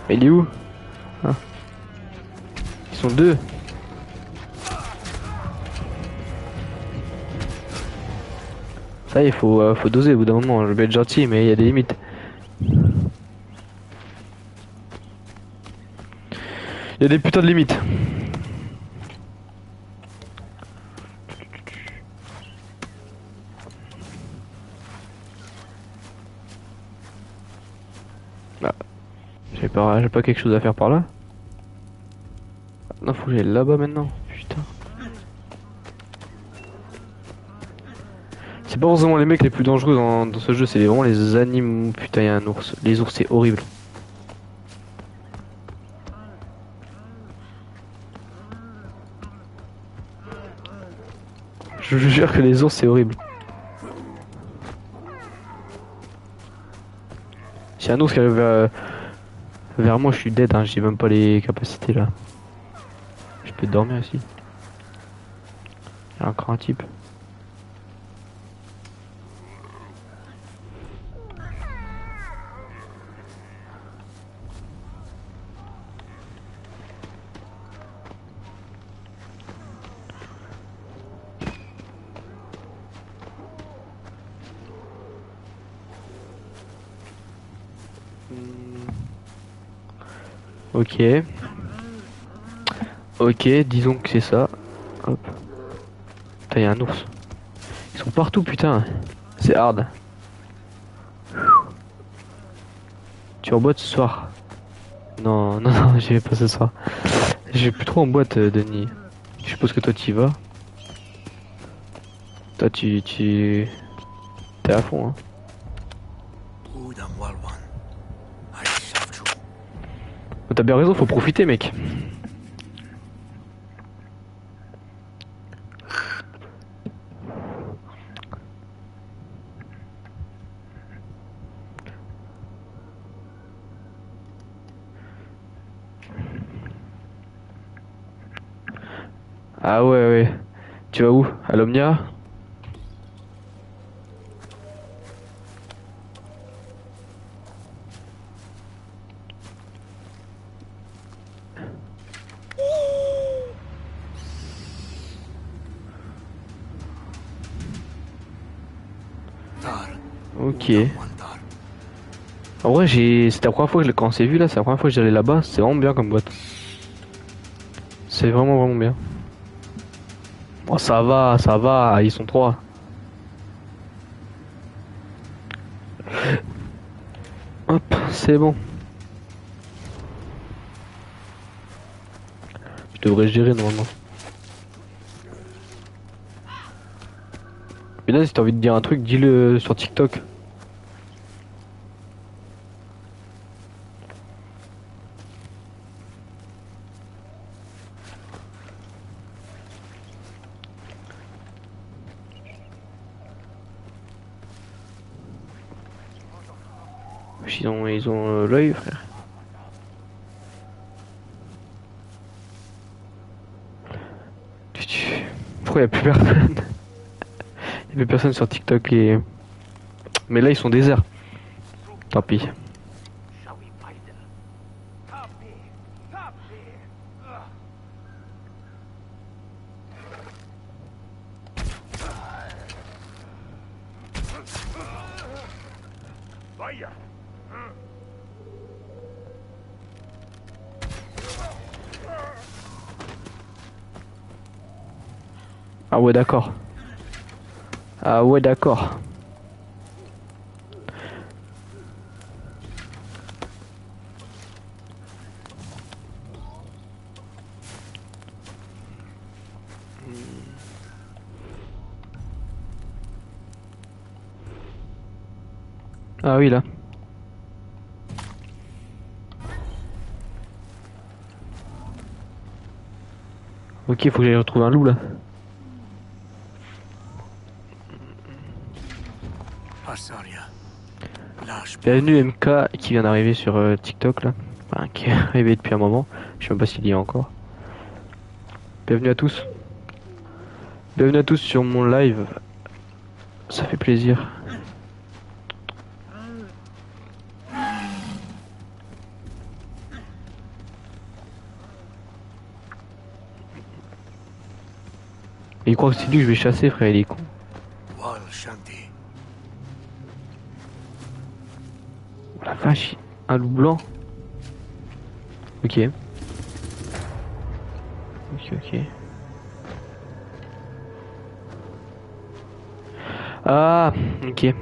Mais il est où? Ah. Ils sont 2. Ça y est, faut doser au bout d'un moment. Je vais être gentil, mais il y a des limites. Il y a des putains de limites. Ah. J'ai pas quelque chose à faire par là. Non, faut que j'aille là-bas maintenant. Putain. C'est pas forcément les mecs les plus dangereux dans ce jeu, c'est vraiment les animaux. Putain, il y a un ours. Les ours, c'est horrible. Je vous jure que les ours, c'est horrible. Si un ours qui arrive vers moi, je suis dead, hein, j'ai même pas les capacités là. Je peux dormir ici. Il y a encore un type. Ok. Ok, disons que c'est ça. Hop. Putain, y a un ours. Ils sont partout, putain. C'est hard. Tu es en boîte ce soir? Non, non, non, j'y vais pas ce soir. Je vais plus trop en boîte, Denis. Je suppose que toi tu y vas. Toi t'es à fond, hein. T'as bien raison, faut profiter, mec. Ah ouais, ouais. Tu vas où? À l'Omnia? Ok. En vrai, c'était la première fois que quand on s'est vu là, c'est la première fois que j'allais là-bas. C'est vraiment bien comme boîte. C'est vraiment vraiment bien. Bon, ça va, ils sont 3. Hop, c'est bon. Je devrais gérer normalement. Mais là, si t'as envie de dire un truc, dis-le sur TikTok. Ils ont l'œil, frère. Pourquoi y a plus personne? Y a plus personne sur TikTok et Mais là ils sont déserts. Tant pis. Ah ouais d'accord. Ah ouais d'accord. Ah oui là. Ok, faut que j'aille retrouver un loup là. Passaria. Lâche pas. Bienvenue MK qui vient d'arriver sur TikTok là. Enfin, qui est arrivé depuis un moment. Je sais même pas s'il y est encore. Bienvenue à tous. Bienvenue à tous sur mon live. Ça fait plaisir. Et il croit que c'est lui que je vais chasser, frère, il est con. Wal Shanti. Oh la vache, un loup blanc. Ok. Ok. Ah, ok.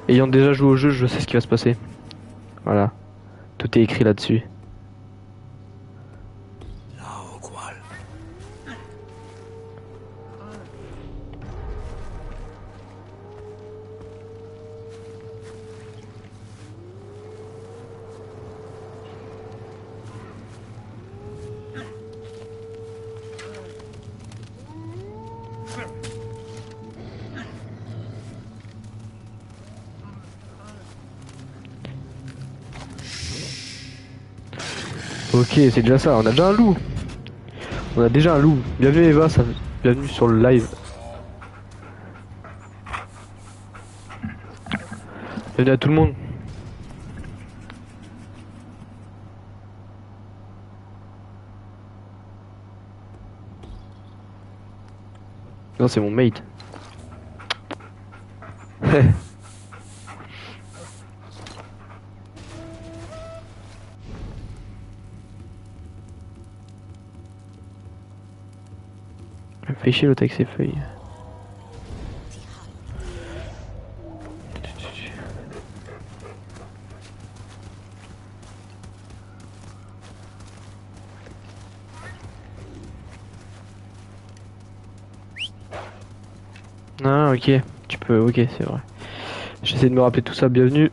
Ayant déjà joué au jeu, je sais ce qui va se passer. Voilà. Tout est écrit là-dessus. Lao Qual. Ok, c'est déjà ça. On a déjà un loup. On a déjà un loup. Bienvenue Eva, bienvenue sur le live. Bienvenue à tout le monde. Non, c'est mon mate. Fait chier l'autre avec ses feuilles. Ah ok, tu peux, ok c'est vrai. J'essaie de me rappeler tout ça, bienvenue.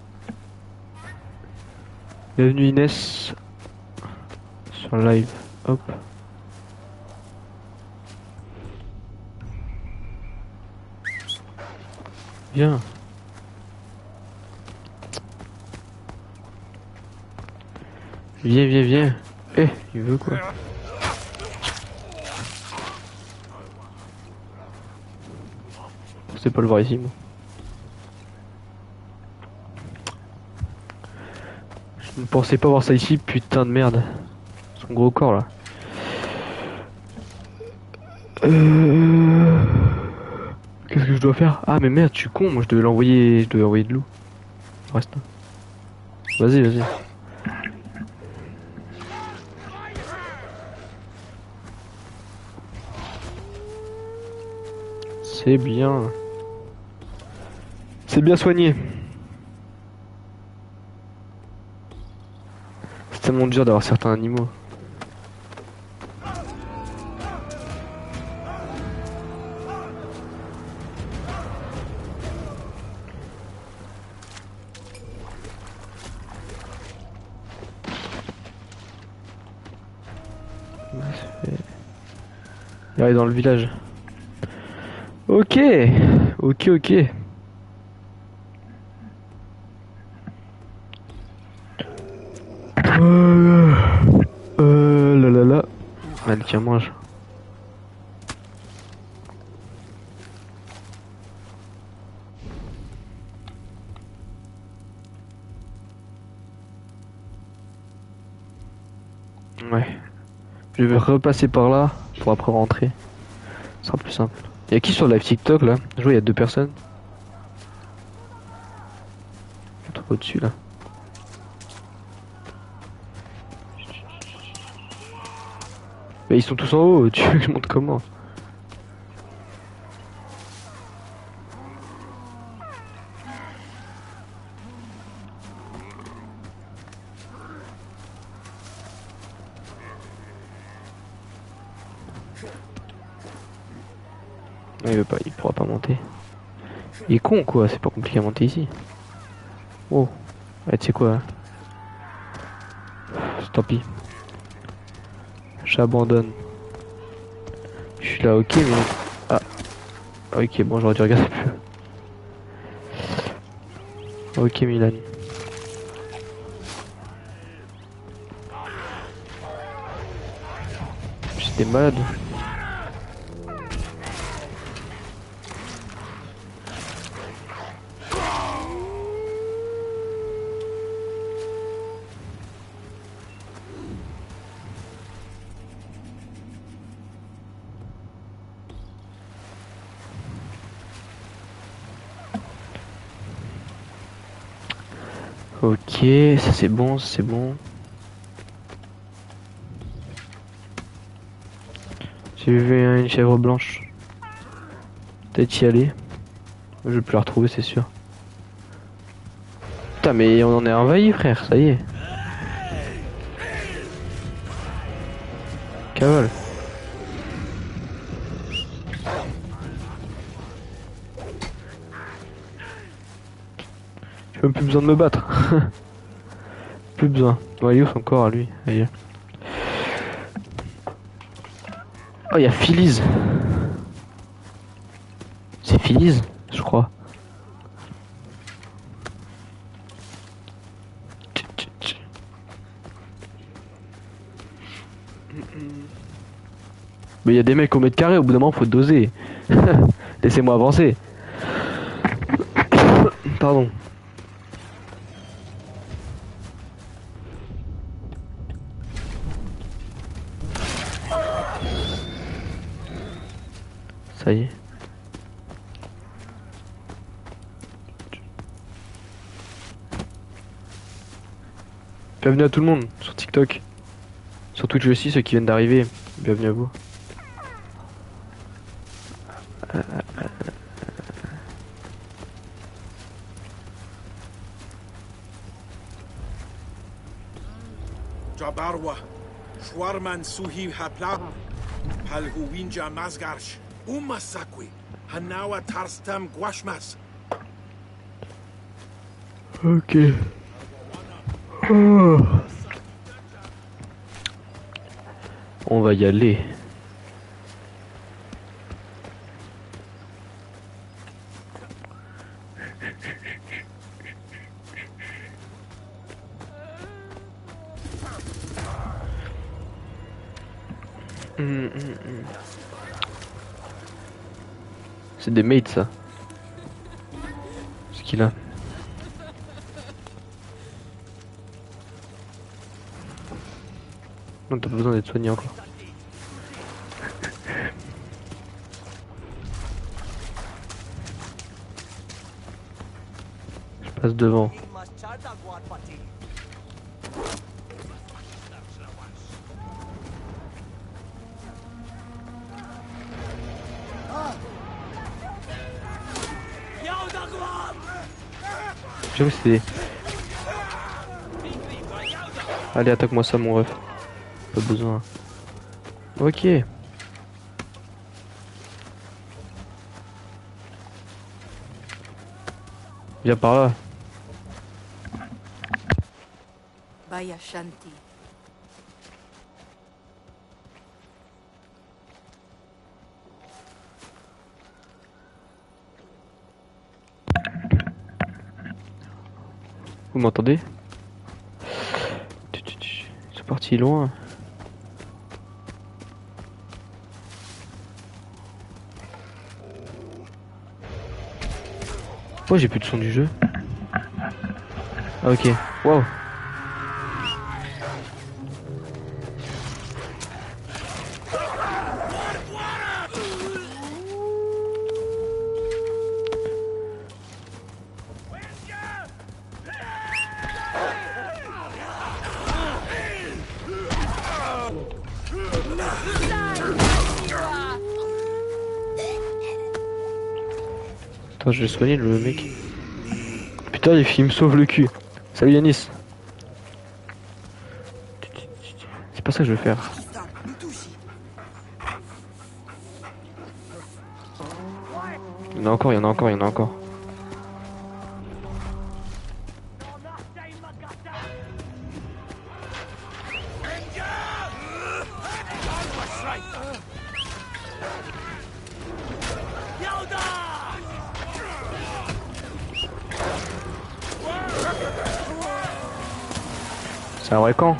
Bienvenue Inès. Sur le live, hop. Viens. Viens. Eh, il veut quoi? C'est pas le voir ici moi. Je ne pensais pas voir ça ici, putain de merde. Son gros corps là. Qu'est-ce que je dois faire? Ah mais merde, je suis con, moi je devais envoyer de l'eau. Reste. Vas-y. C'est bien. C'est bien soigné. C'est tellement dur d'avoir certains animaux. Il est dans le village. Ok. Là. Allez, tiens, mange. Ouais. Je vais repasser par là pour après rentrer. Ce sera plus simple. Y'a qui sur le live TikTok là? Je vois, il y a 2 personnes. Je trouve au-dessus là. Mais ils sont tous en haut, tu veux que je monte comment? Non, il veut pas, il pourra pas monter. Il est con quoi, c'est pas compliqué à monter ici. Oh, ouais, tu sais quoi? Tant pis. J'abandonne. Je suis là, ok, mais. Ah, ok, bon, j'aurais dû regarder plus. Ok, Milan. J'étais malade. Ok, ça c'est bon, c'est bon. J'ai vu une chèvre blanche. Peut-être y aller. Je vais plus la retrouver, c'est sûr. Putain, mais on en est envahi, frère, ça y est. Cavale. J'ai même plus besoin de me battre. Plus besoin. Bon, il est où son corps à lui? Allez. Oh, il y a Phillies. C'est Phillies, je crois. Mais il y a des mecs au mètre carré, au bout d'un moment faut doser. Laissez-moi avancer. Pardon. Ça y est. Bienvenue à tout le monde sur TikTok. Sur Twitch aussi, ceux qui viennent d'arriver. Bienvenue à vous. Jabarwa, Shwarman Suhi Hapla, Palhu Winja Mazgarsh, Umasakwi, Hanawa Tarstam Guashmas. Ok. Oh. On va y aller. C'est des mates ça. Ce qu'il a. Non, t'as pas besoin d'être soigné encore. Je passe devant. J'avoue c'est... Allez, attaque-moi ça mon ref. Pas besoin. Ok. Viens par là. Baya Shanti. Vous m'entendez? C'est parti loin. Pourquoi j'ai plus de son du jeu? Ah ok. Wow. Attends, je vais soigner le mec. Putain, il me sauve le cul. Salut Yanis. C'est pas ça que je veux faire. Il y en a encore, il y en a encore, il y en a encore. C'est un vrai camp.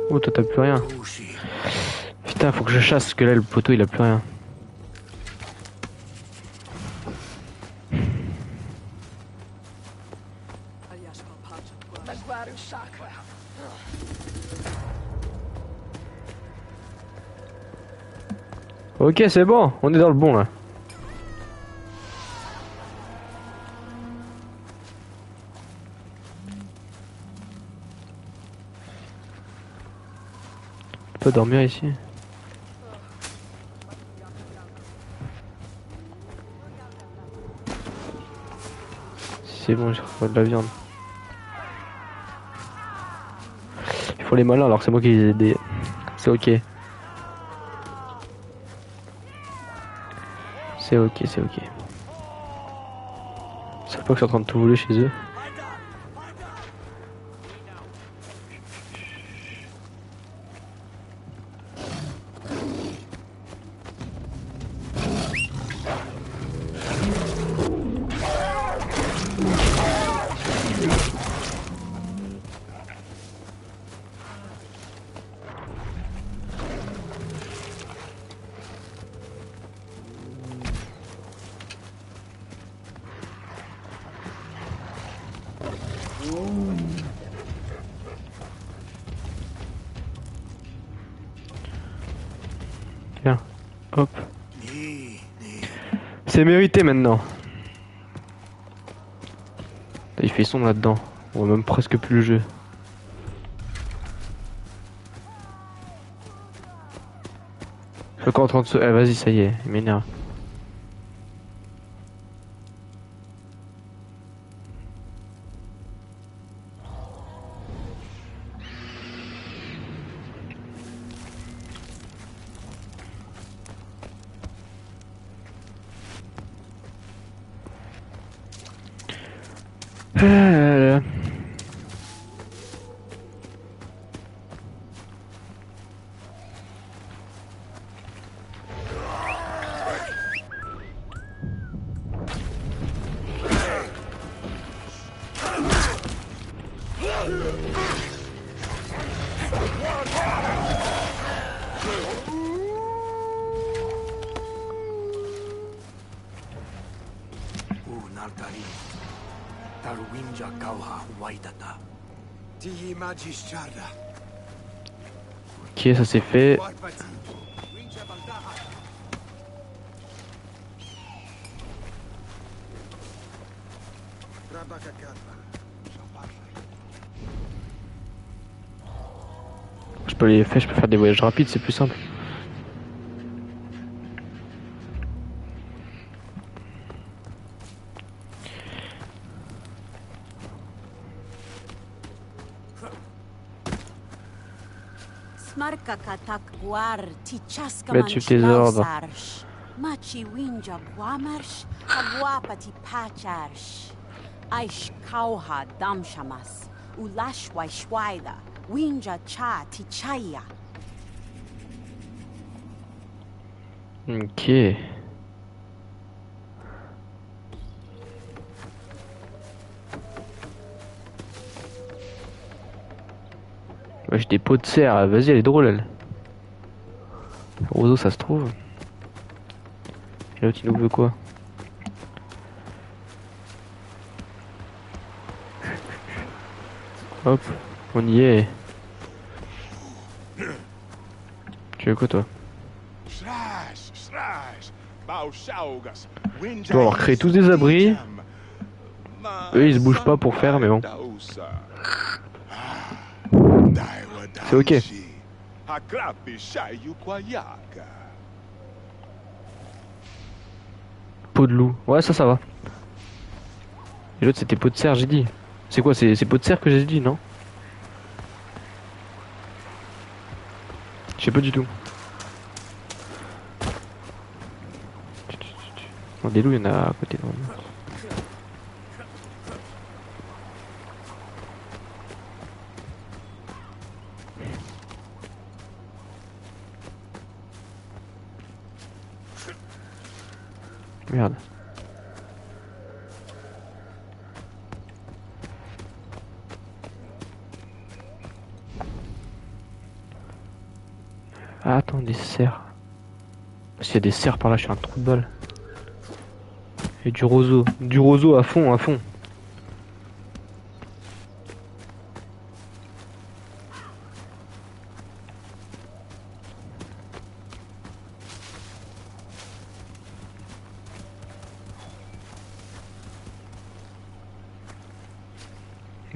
Oh, toi t'as plus rien. Putain, faut que je chasse parce que là le poteau il a plus rien. Ok, c'est bon, on est dans le bon là. On peut dormir ici. C'est bon, j'ai retrouvé de la viande. Il faut les malins alors que c'est moi qui les ai aidés. C'est ok. C'est ok, c'est ok. Ils savent pas que je suis en train de tout voler chez eux. Tiens, hop. C'est mérité maintenant. Il fait sombre là-dedans. On voit même presque plus le jeu. Je suis encore en train de se... Eh, vas-y, ça y est, il m'énerve. Ah là là. Naltari. Tarwinja Kauha Waidata. Tihi Magis Charda. Ok, ça c'est fait. Je peux les faire, je peux faire des voyages rapides, c'est plus simple. Smarka katak guar tichaska Va suivre tes ordres. Machi winja guamarsh aguapati pacharsh. Aish kauha damshamas. Ulashwai shwaida. Winja cha tichaya. Ok. Ouais, j'ai des pots de serre, vas-y, elle est drôle elle. Roseau, ça se trouve. Et l'autre, il nous veut quoi? Hop, on y est. Tu veux quoi toi? Tu dois avoir créé tous des abris. Eux ils se bougent pas pour faire mais bon. C'est ok. Peau de loup. Ouais ça va. Et l'autre c'était peau de cerf j'ai dit. C'est quoi c'est peau de cerf que j'ai dit non? Je sais pas du tout. Bon, des loups il y en a à côté normalement. Merde. Ah, attends, des cerfs. S'il y a des cerfs par là, je suis un trou de balle. Et du roseau. Du roseau à fond, à fond.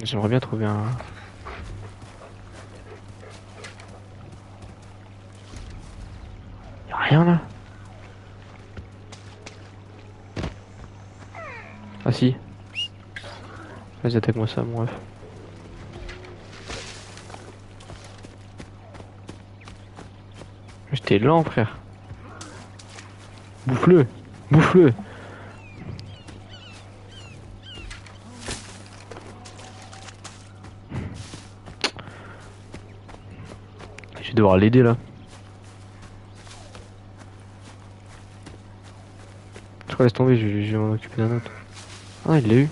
J'aimerais bien trouver un... Y'a rien là? Ah si. Vas-y attaque-moi ça mon ref. J'étais lent frère. Bouffe-le. Bouffe-le. Je vais devoir l'aider là. Je crois laisse tomber, je vais m'en occuper d'un autre. Ah il l'a eu.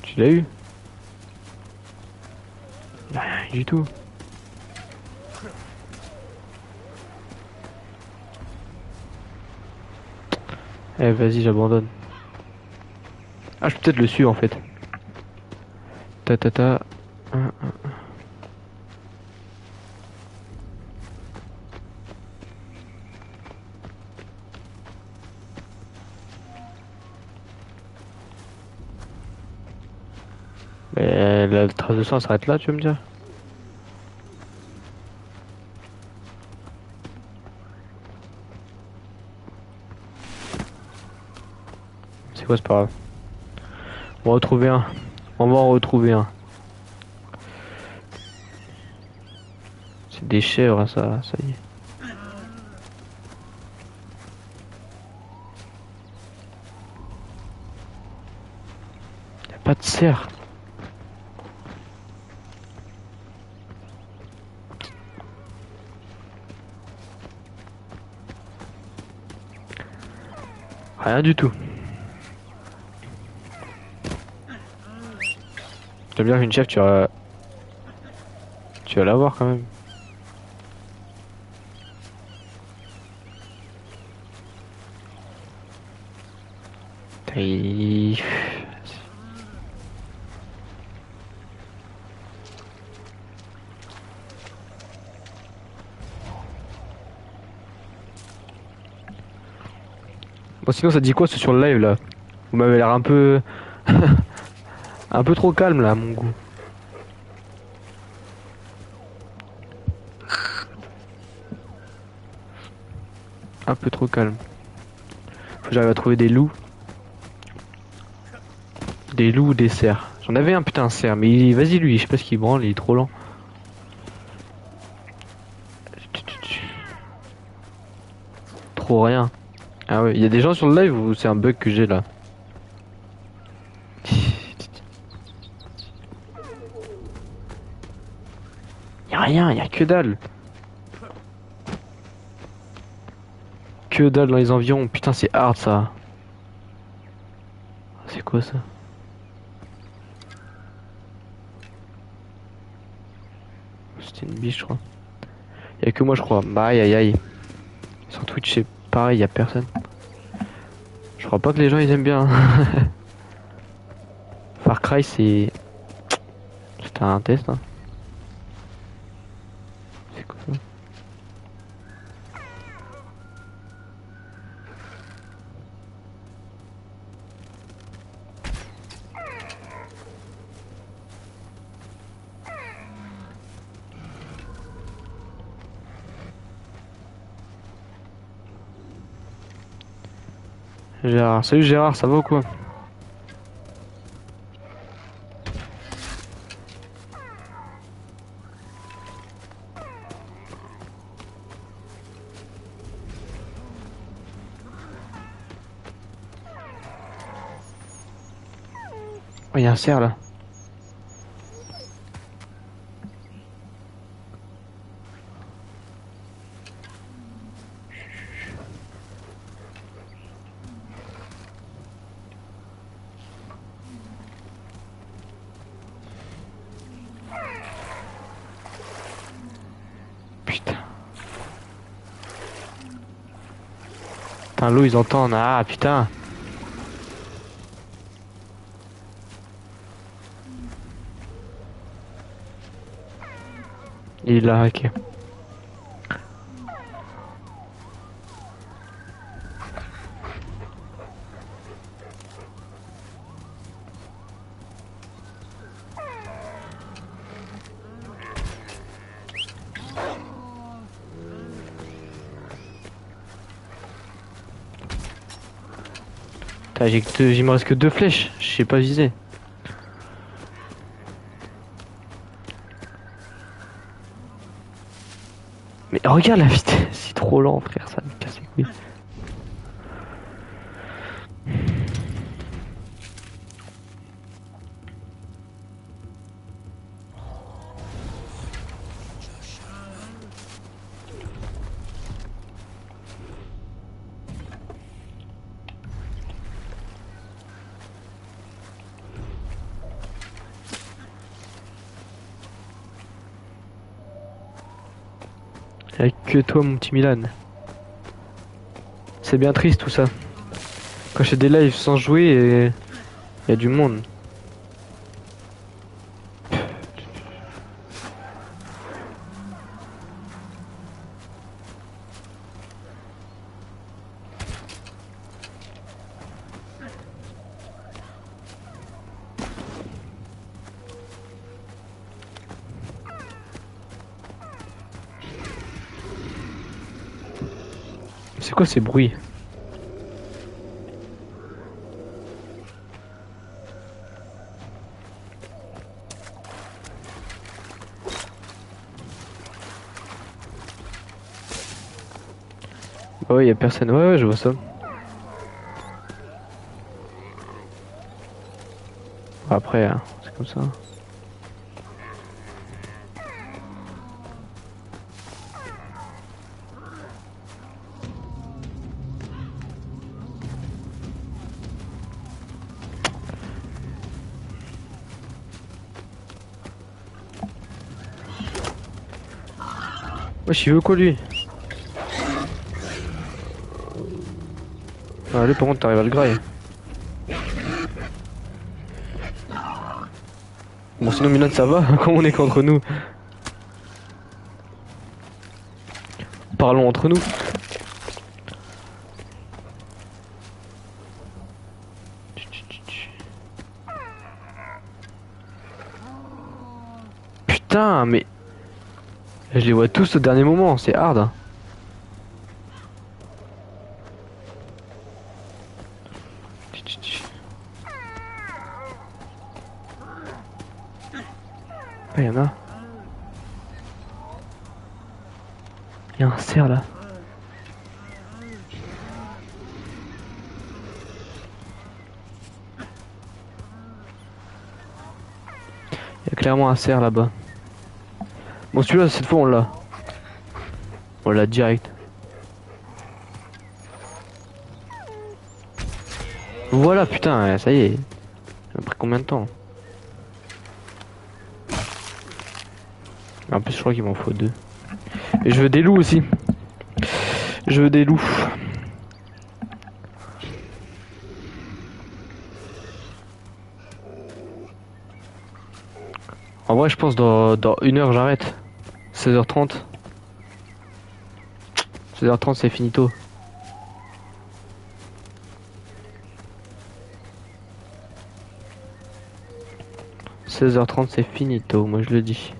Tu l'as eu? Il a rien eu du tout. Eh vas-y j'abandonne. Ah je peux peut-être le suivre en fait. Ta ta ta. Mais la trace de sang s'arrête là tu veux me dire? C'est quoi c'est pas grave. On va retrouver un. On va en retrouver un. C'est des chèvres ça y est. Y'a pas de cerf. Rien du tout. J'aime bien qu'une chef tu vas l'avoir quand même. Et... Bon sinon ça dit quoi ce sur le live là? Vous m'avez l'air un peu... un peu trop calme là à mon goût. Un peu trop calme. Faut que j'arrive à trouver des loups. Des loups ou des cerfs. J'en avais un putain un cerf mais vas-y lui, je sais pas ce qu'il branle, il est trop lent. Trop rien. Ah ouais, il y a des gens sur le live ou c'est un bug que j'ai là? Y'a rien, y'a que dalle. Que dalle dans les environs, putain c'est hard ça. C'est quoi ça? C'était une biche je crois. Y'a que moi je crois. Bah aïe aïe aïe. Sur Twitch c'est pareil, y'a personne. Je crois pas que les gens ils aiment bien. Far Cry c'est... C'était un test hein. C'est quoi ça? Gérard, salut Gérard, ça va ou quoi? Oh, il y a un cerf là. Putain. Putain, l'eau ils entendent. Ah putain. Il est là, ok. Putain, il me reste que 2 flèches, je sais pas viser. Mais regarde la vitesse, c'est trop lent frère, ça me casse les couilles. Y'a que toi mon petit Milan. C'est bien triste tout ça. Quand je fais des lives sans jouer et y a du monde. C'est quoi ces bruits? Bah ouais, y a personne. Ouais, je vois ça. Après, hein, c'est comme ça. Wesh, il veut quoi lui? Ah, lui par contre t'arrives à le grailler. Bon sinon Milan ça va, comme on est qu'entre nous. Parlons entre nous. Putain mais... Je les vois tous au dernier moment, c'est hard hein. Ah, y'en a. Y'a un cerf là. Y'a clairement un cerf là-bas. Bon celui-là cette fois on l'a. On l'a direct. Voilà putain, ça y est. Après combien de temps? En plus je crois qu'il m'en faut 2. Et je veux des loups aussi. Je veux des loups. En vrai je pense dans 1 heure j'arrête. 16h30. 16h30 c'est finito. « 16h30 c'est finito, moi je le dis.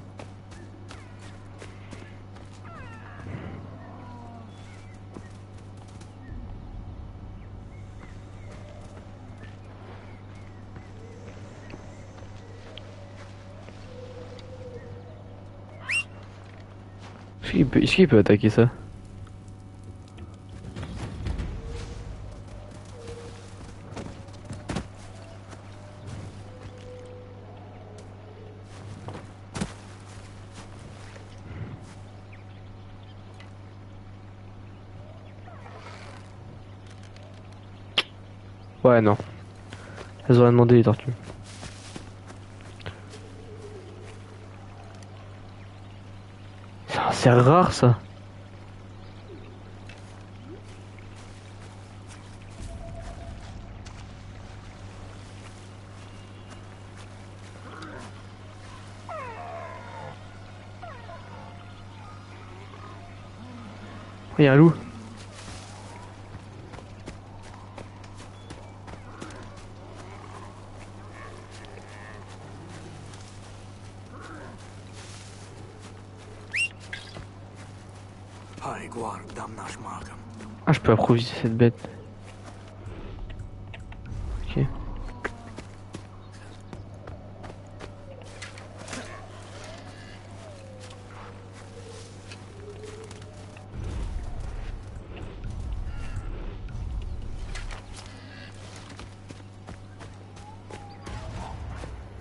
Est-ce qu'il peut attaquer ça? Ouais, non. Elles auraient demandé les tortues. C'est rare ça. Il y a un loup. Haiguar damnash magam. Ah, je peux improviser cette bête. Ok.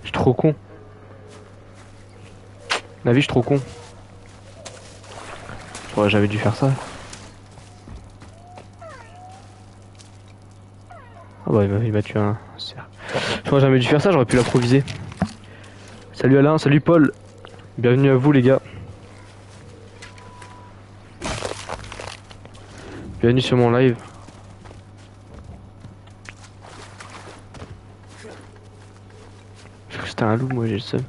Je suis trop con. La vie, je suis trop con. J'aurais jamais dû faire ça. Ah bah il m'a tué un cerf. J'aurais jamais dû faire ça, j'aurais pu l'improviser. Salut Alain, salut Paul. Bienvenue à vous les gars. Bienvenue sur mon live. Je crois que c'était un loup, moi j'ai le seum.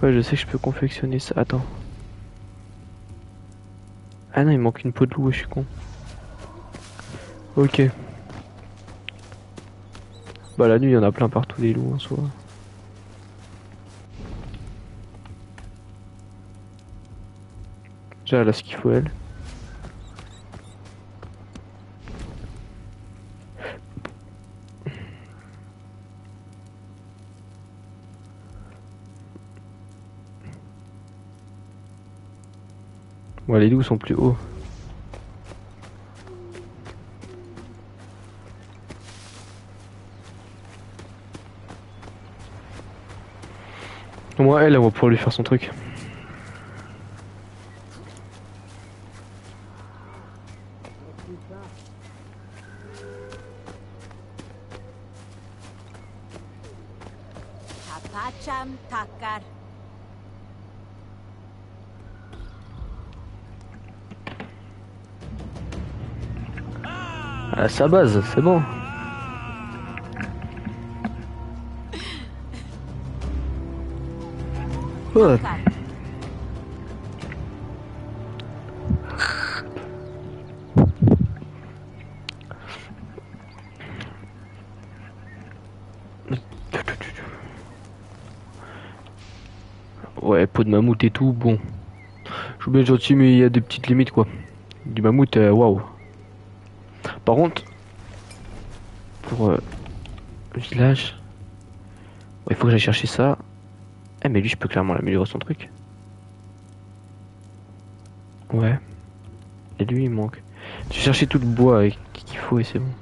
Ouais, je sais que je peux confectionner ça. Attends. Ah non, il manque une peau de loup, je suis con. Ok. Bah la nuit, il y en a plein partout des loups en soi. Déjà, elle a ce qu'il faut, elle. Bon, les loups sont plus hauts. Au moins, elle va pouvoir lui faire son truc. Tapacham takar. À sa base, c'est bon. Ouais. Takar. Ouais, peau de mammouth et tout, bon. Je suis bien gentil, mais il y a des petites limites quoi. Du mammouth, waouh. Par contre, pour village, il faut que j'aille chercher ça. Eh, mais lui, je peux clairement l'améliorer son truc. Ouais. Et lui, il manque. Je vais chercher tout le bois qu'il faut et c'est bon.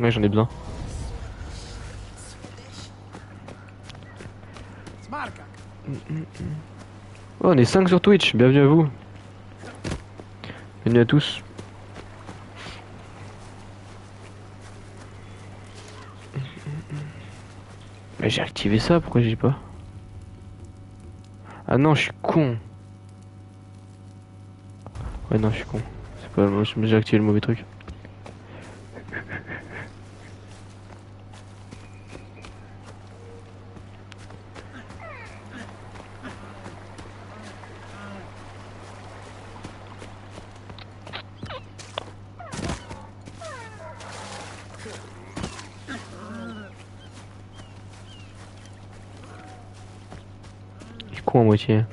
Ouais, j'en ai besoin. Oh, on est 5 sur Twitch, bienvenue à vous. Bienvenue à tous. Mais j'ai activé ça, pourquoi j'ai pas? Ah non, je suis con. Ouais, non, je suis con. C'est pas moi, j'ai activé le mauvais truc. Je suis con à moitié.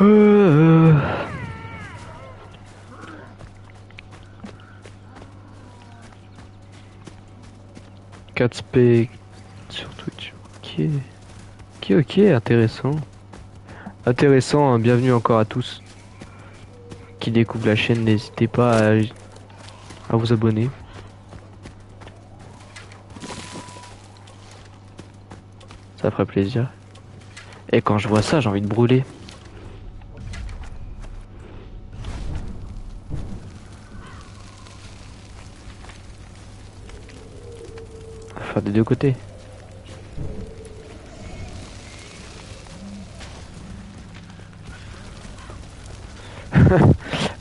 Euh... 4 spec sur Twitch. Ok. Ok, intéressant. Intéressant, hein, bienvenue encore à tous qui découvrent la chaîne. N'hésitez pas à vous abonner. Ça ferait plaisir. Et quand je vois ça, j'ai envie de brûler. Faire des deux côtés.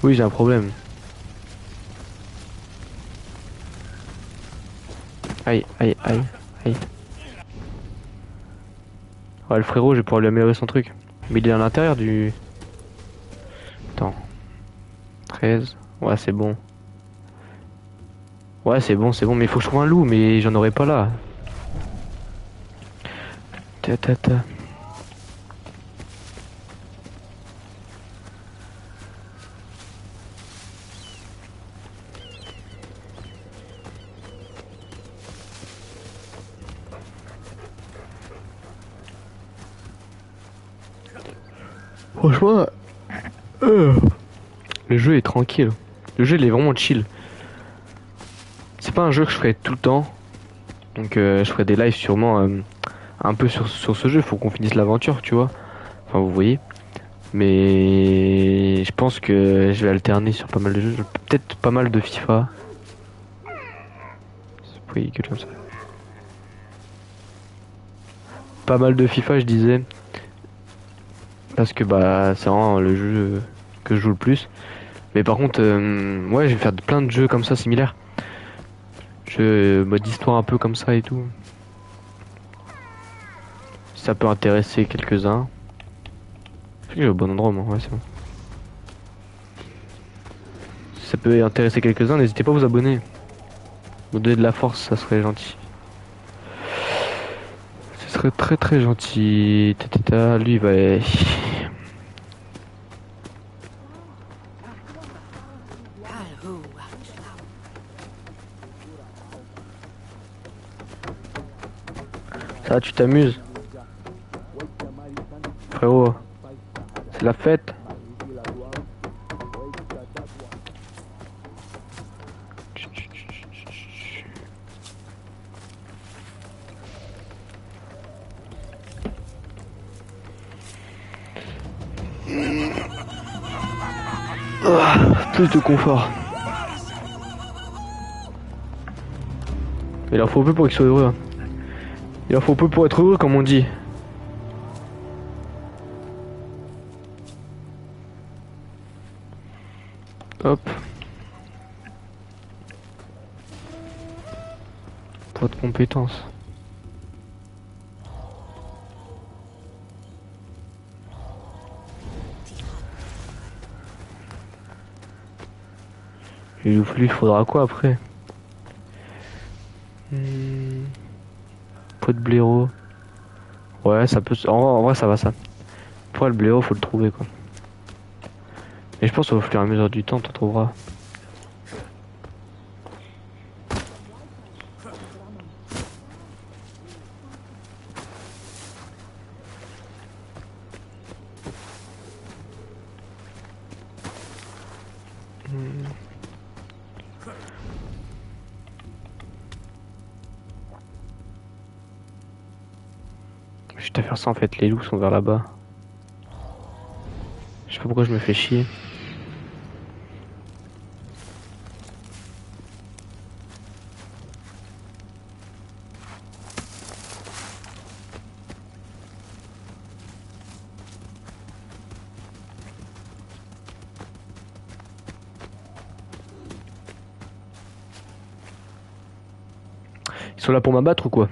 Oui, j'ai un problème. Aïe, aïe, aïe, aïe. Ouais, le frérot, je vais pouvoir lui améliorer son truc. Mais il est à l'intérieur du... Attends. 13. Ouais, c'est bon. Ouais, c'est bon, c'est bon. Mais il faut que je trouve un loup, mais j'en aurai pas là. Ta ta ta. Franchement, le jeu est tranquille. Le jeu il est vraiment chill. C'est pas un jeu que je ferai tout le temps. Donc je ferai des lives sûrement un peu sur ce jeu. Faut qu'on finisse l'aventure, tu vois. Enfin vous voyez. Mais je pense que je vais alterner sur pas mal de jeux. Peut-être pas mal de FIFA. Oui, que comme ça. Pas mal de FIFA je disais. Parce que bah c'est vraiment le jeu que je joue le plus. Mais par contre, ouais, je vais faire plein de jeux comme ça similaires. Mode histoire un peu comme ça et tout. Ça peut intéresser quelques-uns. Je suis au bon endroit moi, ouais c'est bon. Si ça peut intéresser quelques-uns, n'hésitez pas à vous abonner. Vous donner de la force, ça serait gentil. Ce serait très très gentil. Tatata, lui il va... Ça, tu t'amuses. Frérot, c'est la fête. Plus de confort. Il en faut peu pour qu'il soit heureux. Hein. Il en faut peu pour être heureux, comme on dit. Hop. Pas de compétences. Et lui, il faudra quoi après? Pot de blaireau. Ouais, ça peut. En vrai, ça va ça. Pour le blaireau, faut le trouver quoi. Et je pense au fur et à mesure du temps, tu trouveras. Je vais faire ça en fait, les loups sont vers là-bas. Je sais pas pourquoi je me fais chier. Ils sont là pour m'abattre ou quoi?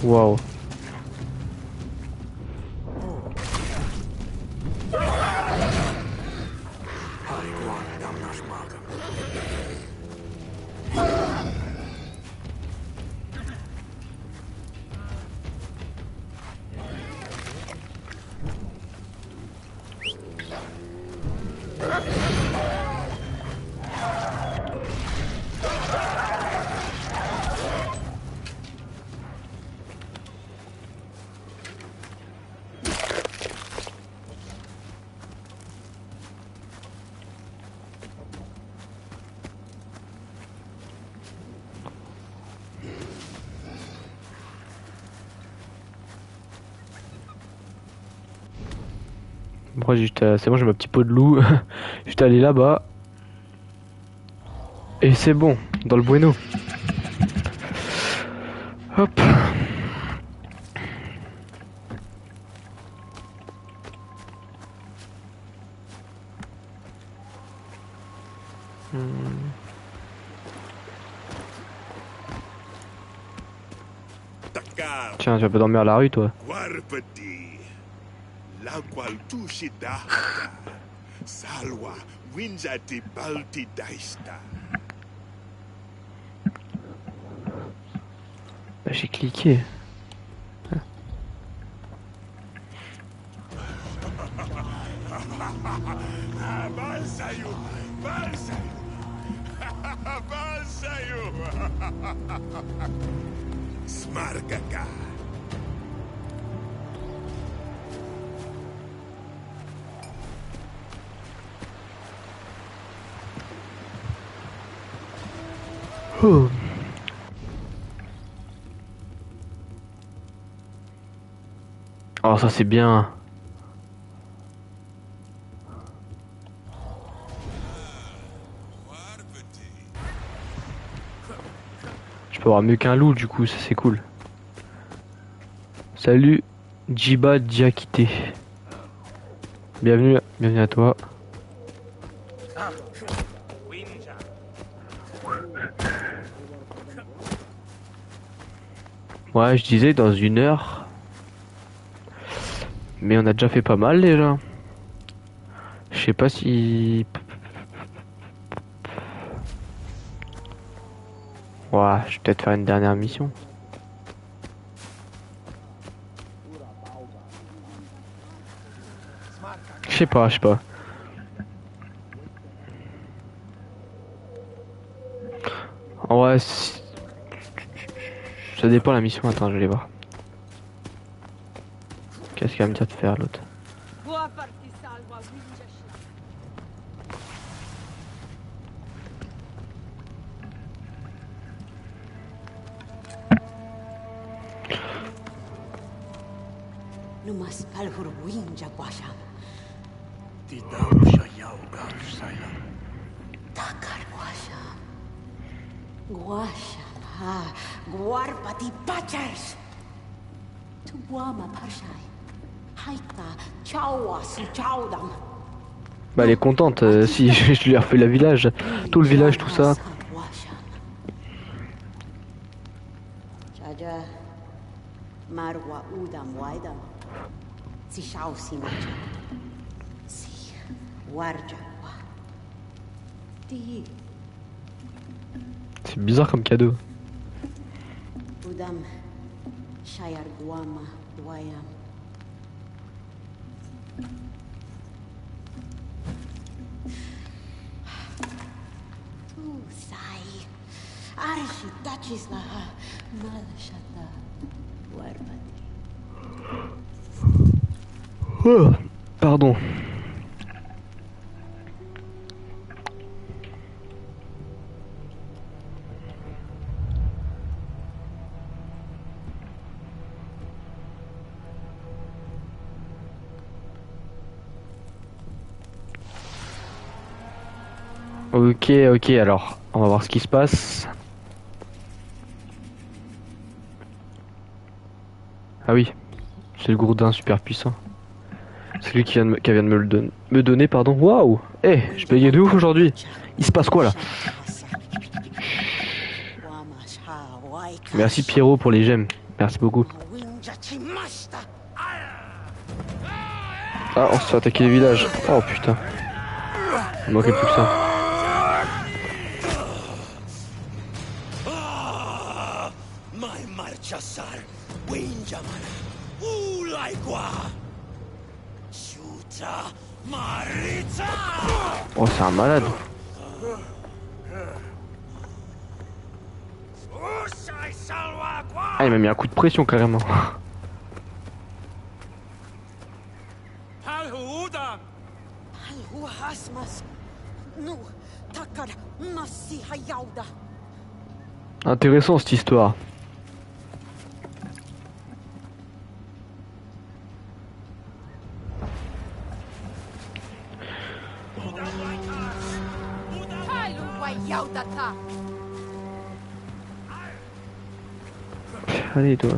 Waouh. Haiguan damnasmaagam. Moi, c'est bon, j'ai ma petite peau de loup. J'étais allé là-bas. Et c'est bon, dans le bueno. Hop. Takar Tiens, tu vas pas dormir à la rue, toi. Warpati. Laqual tushida. Salwa winjati balti daista. Bah, j'ai cliqué. Balsayu. Balsayu. Balsayu. Smarkaka. Oh. Oh, ça c'est bien. Je peux avoir mieux qu'un loup, du coup, ça c'est cool. Salut, Jiba Diakité. Bienvenue à toi. Ouais, je disais dans 1 heure. Mais on a déjà fait pas mal déjà. Je sais pas si... Ouais, je vais peut-être faire une dernière mission. Je sais pas. Ouais, ça dépend la mission. Attends, je vais voir. Qu'est-ce qu'il va me dire de faire l'autre? Numas palhur winja guasha. Tidausha yaugar sayang. Takar guasha. Guasha. Ha. Guarpati pachas. Tubuama parshai. Haika. Chawa su chaudam. Bah elle est contente. Si je lui ai refait le village, tout le village, tout ça. Jaja. Marwa udam waidam. Si shao si macha. Si. Warja wa. Ti. C'est bizarre comme cadeau. Udam. Shayar guama wayam. Tu sai. Arshi touches laha. Malashata. Warbati. Oh, pardon. Ok, alors, on va voir ce qui se passe. Ah oui, c'est le gourdin super puissant. C'est lui qui vient de me donner, pardon. Waouh. Eh, je payais de ouf aujourd'hui. Il se passe quoi là? Merci Pierrot pour les gemmes. Merci beaucoup. Ah, on se fait attaquer les villages. Oh putain. Il manquait plus que ça. Oh, c'est un malade. Ah, il m'a mis un coup de pression carrément. Intéressant cette histoire. Allez toi.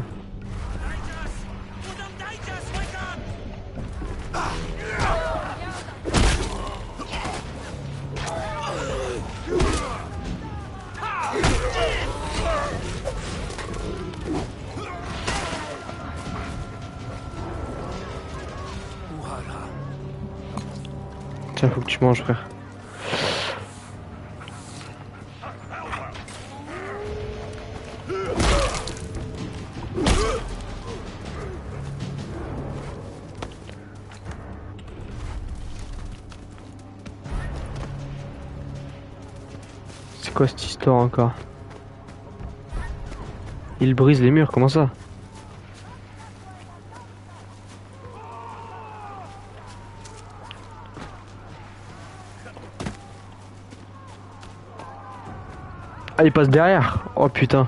Tiens, faut que tu manges, frère. C'est quoi cette histoire encore? Il brise les murs, comment ça? Ah, il passe derrière. Oh putain.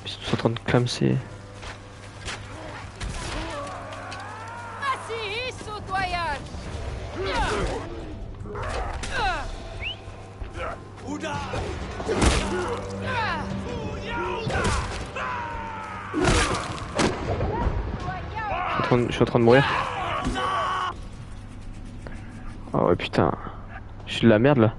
Ils sont en train de clamser. Je suis en train de mourir. Oh ouais putain. Je suis de la merde là.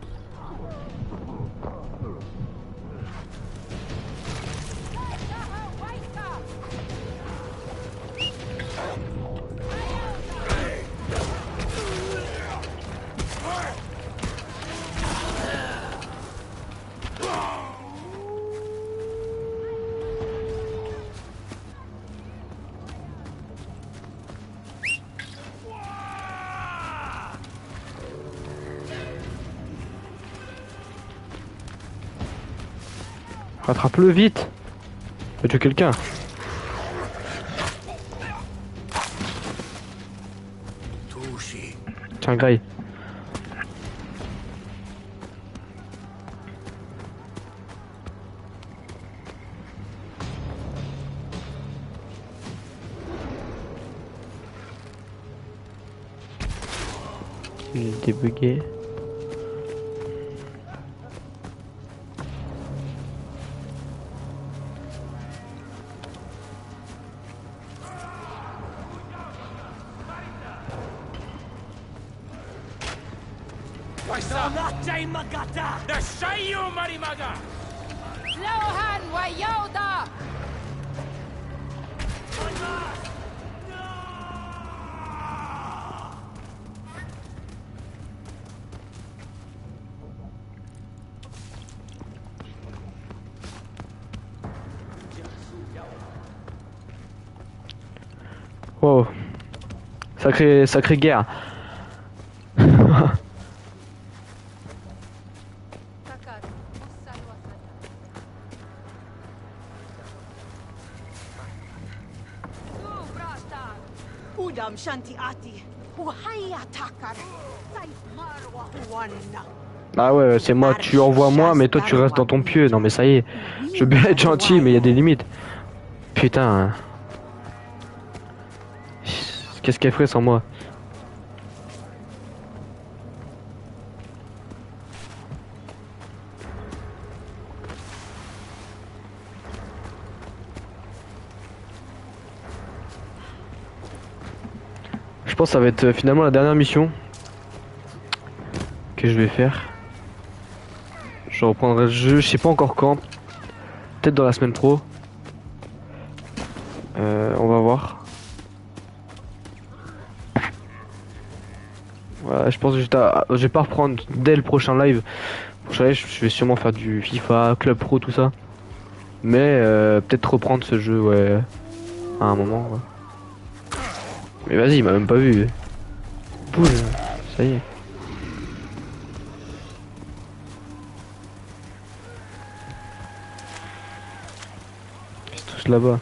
Rattrape-le vite. Va tuer quelqu'un. Tiens, graille. Il est débugué. Wow. Sacrée guerre. Udam shanti ati. Wahaya takar. Sai marwa huanna. Ah ouais, c'est moi, tu envoies moi, mais toi tu restes dans ton pieu. Non mais ça y est, je veux bien être gentil, mais il y a des limites. Putain. Qu'est-ce qu'elle ferait sans moi? Je pense que ça va être finalement la dernière mission que je vais faire. Je reprendrai le jeu, je sais pas encore quand. Peut-être dans la semaine pro. On va voir. Voilà, je pense que je vais pas reprendre dès le prochain live. Prochain live, je vais sûrement faire du FIFA, Club Pro, tout ça. Mais peut-être reprendre ce jeu, ouais, à un moment. Ouais. Mais vas-y, il m'a même pas vu. Boule, ça y est. Ils sont tous là-bas.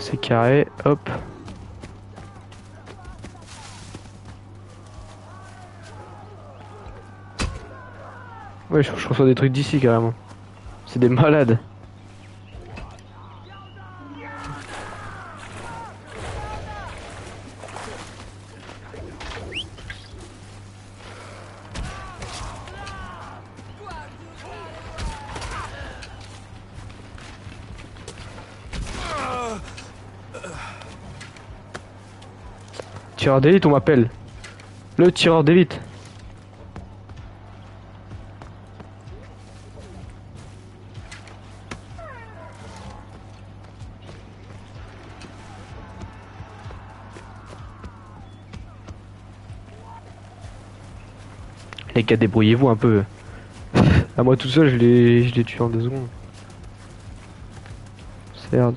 C'est carré, hop. Ouais, je reçois des trucs d'ici carrément. C'est des malades. Tireur d'élite, on m'appelle. Le tireur d'élite. Les gars, débrouillez-vous un peu. À moi tout seul, je l'ai tué en 2 secondes. Merde.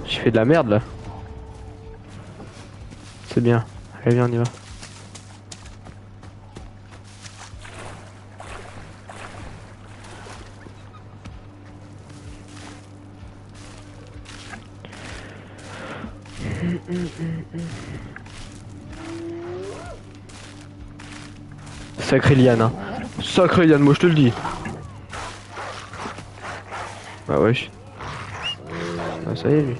Je fais de la merde là. C'est bien. Allez, viens, on y va. Sacré liane, hein. Sacré liane, moi je te le dis. Ah wesh. Ah ça y est lui.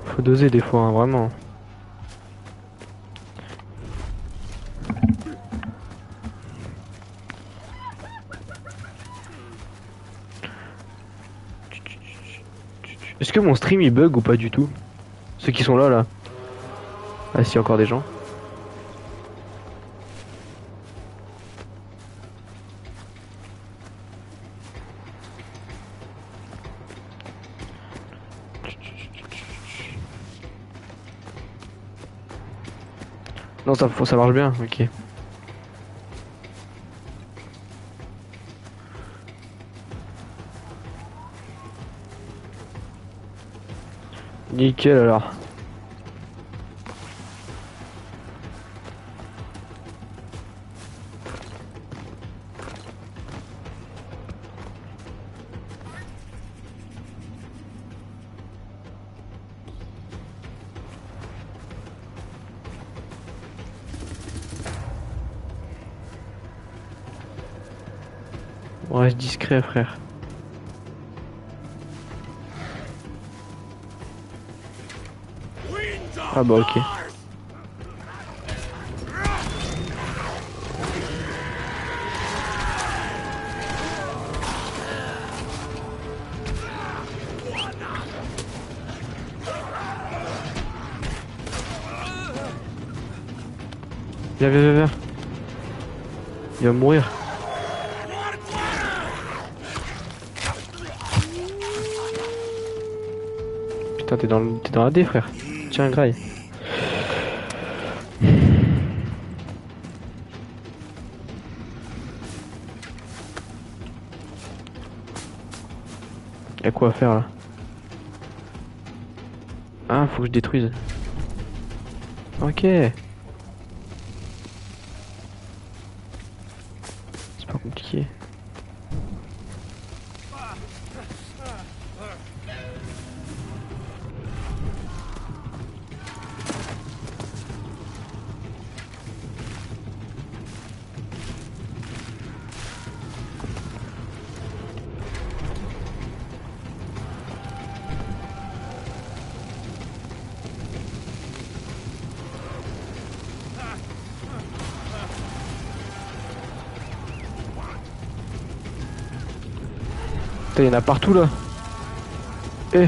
Faut doser des fois, hein, vraiment. Est-ce que mon stream il bug ou pas du tout? Ceux qui sont là. Ah si, encore des gens. Non, ça marche bien, ok. Nickel alors. On reste discret, frère. Ah bah ok. Viens. Il va mourir. Putain, t'es dans la D, frère. Tiens, graille. Y'a quoi à faire là? Ah, faut que je détruise. Ok. C'est pas compliqué. Putain, y'en a partout là. Eh.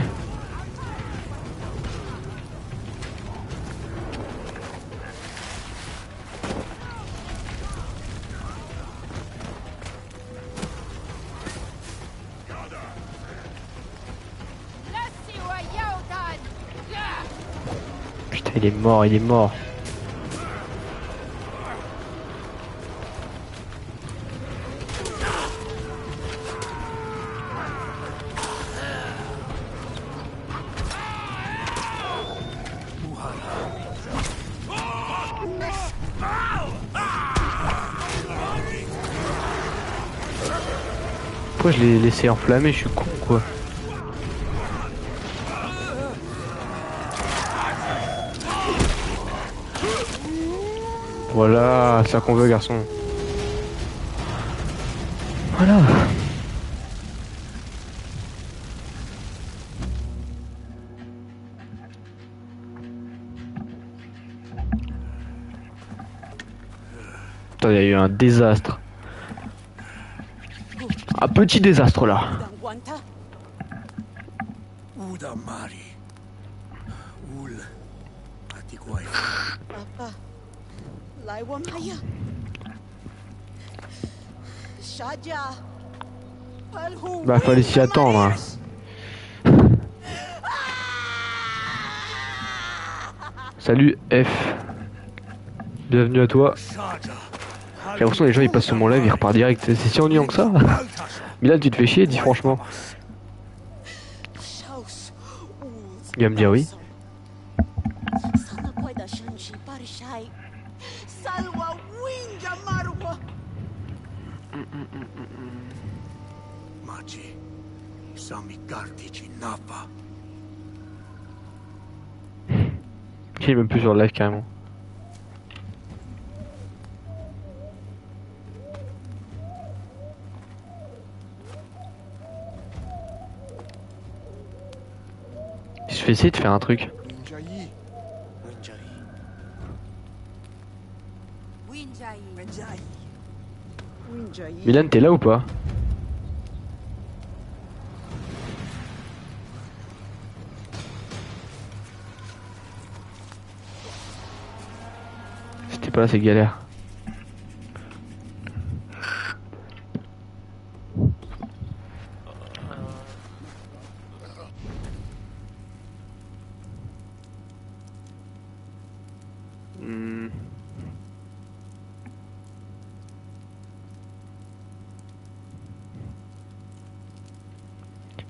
Putain, il est mort, il est mort. Pourquoi je l'ai laissé enflammer? Je suis con quoi. Voilà, c'est ça qu'on veut, garçon. Voilà. Putain, il y a eu un désastre. Un petit désastre là. Dangwanta. Uda Mari. Ul. Atiguai. Papa. Laiwa Maya. Shaja. Palhu. Bah, fallait s'y attendre, hein. Salut F. Bienvenue à toi. J'ai l'impression que les gens ils passent sur mon live, ils repartent direct. C'est si ennuyant que ça. Bilal, tu te fais chier, dis franchement. Il va me dire oui. Salwa Winja Marwa. Machi. Sami Kartici Napa. Il est même plus sur le live carrément. Je vais essayer de faire un truc. Winjai. Winjai. Winjai. Winjai. Winjai. Milan, t'es là ou pas? Si t'es pas là, c'est galère. Hmm.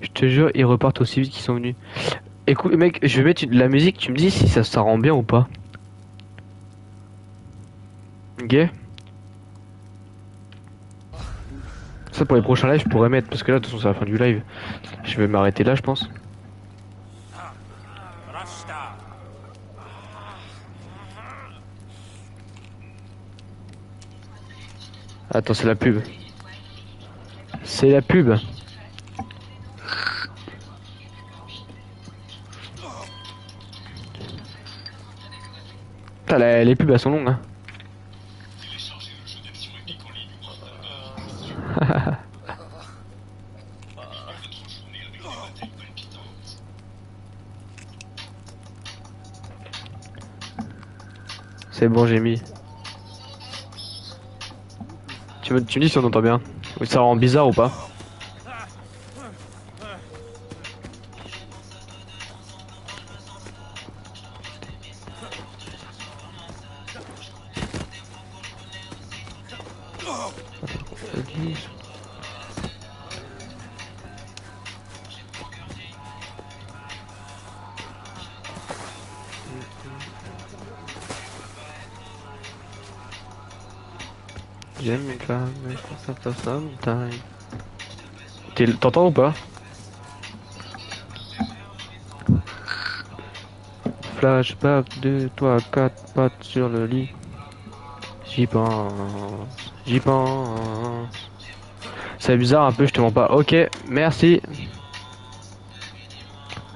Je te jure, ils repartent aussi vite qu'ils sont venus. Écoute, mec, je vais mettre la musique, tu me dis si ça rend bien ou pas. Ok? Ça pour les prochains lives, je pourrais mettre, parce que là, de toute façon, c'est la fin du live. Je vais m'arrêter là, je pense. Attends, c'est la pub. C'est la pub. Putain, les pubs elles sont longues, hein. C'est bon, j'ai mis. Tu me dis si on entend bien. Oui, ça rend bizarre ou pas? J'aime les femmes, mais ça fait sometime. T'entends ou pas? Flashback de toi, 4 pattes sur le lit. J'y pense, j'y pense. C'est bizarre un peu, je te mens pas. Ok, merci.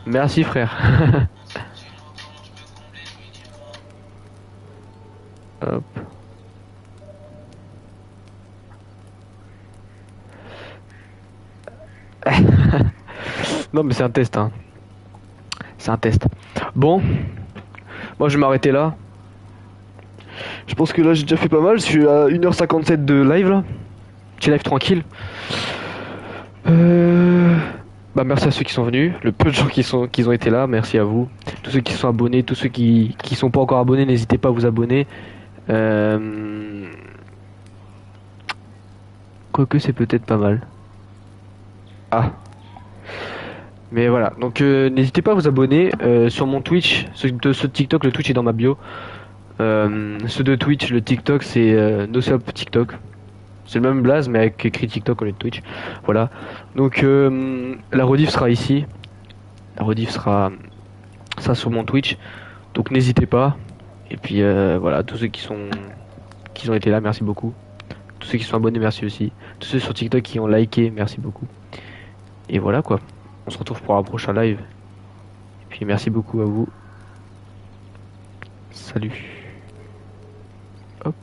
Merci frère. Hop. Non, mais c'est un test, hein. C'est un test. Bon, moi je vais m'arrêter là. Je pense que là j'ai déjà fait pas mal. Je suis à 1h57 de live là. Petit live tranquille. Bah merci à ceux qui sont venus, le peu de gens qui ont été là, merci à vous. Tous ceux qui sont abonnés, tous ceux qui sont pas encore abonnés, n'hésitez pas à vous abonner. Quoique c'est peut-être pas mal. Ah. Mais voilà, donc n'hésitez pas à vous abonner sur mon Twitch, ceux de TikTok, le Twitch est dans ma bio. Ceux de Twitch, le TikTok c'est NoSup TikTok. C'est le même blaze mais avec écrit TikTok au lieu de Twitch. Voilà. Donc la rediff sera ici. La rediff sera ça sur mon Twitch. Donc n'hésitez pas. Et puis voilà, tous ceux qui ont été là, merci beaucoup. Tous ceux qui sont abonnés, merci aussi. Tous ceux sur TikTok qui ont liké, merci beaucoup. Et voilà quoi. On se retrouve pour un prochain live. Et puis merci beaucoup à vous. Salut. Hop.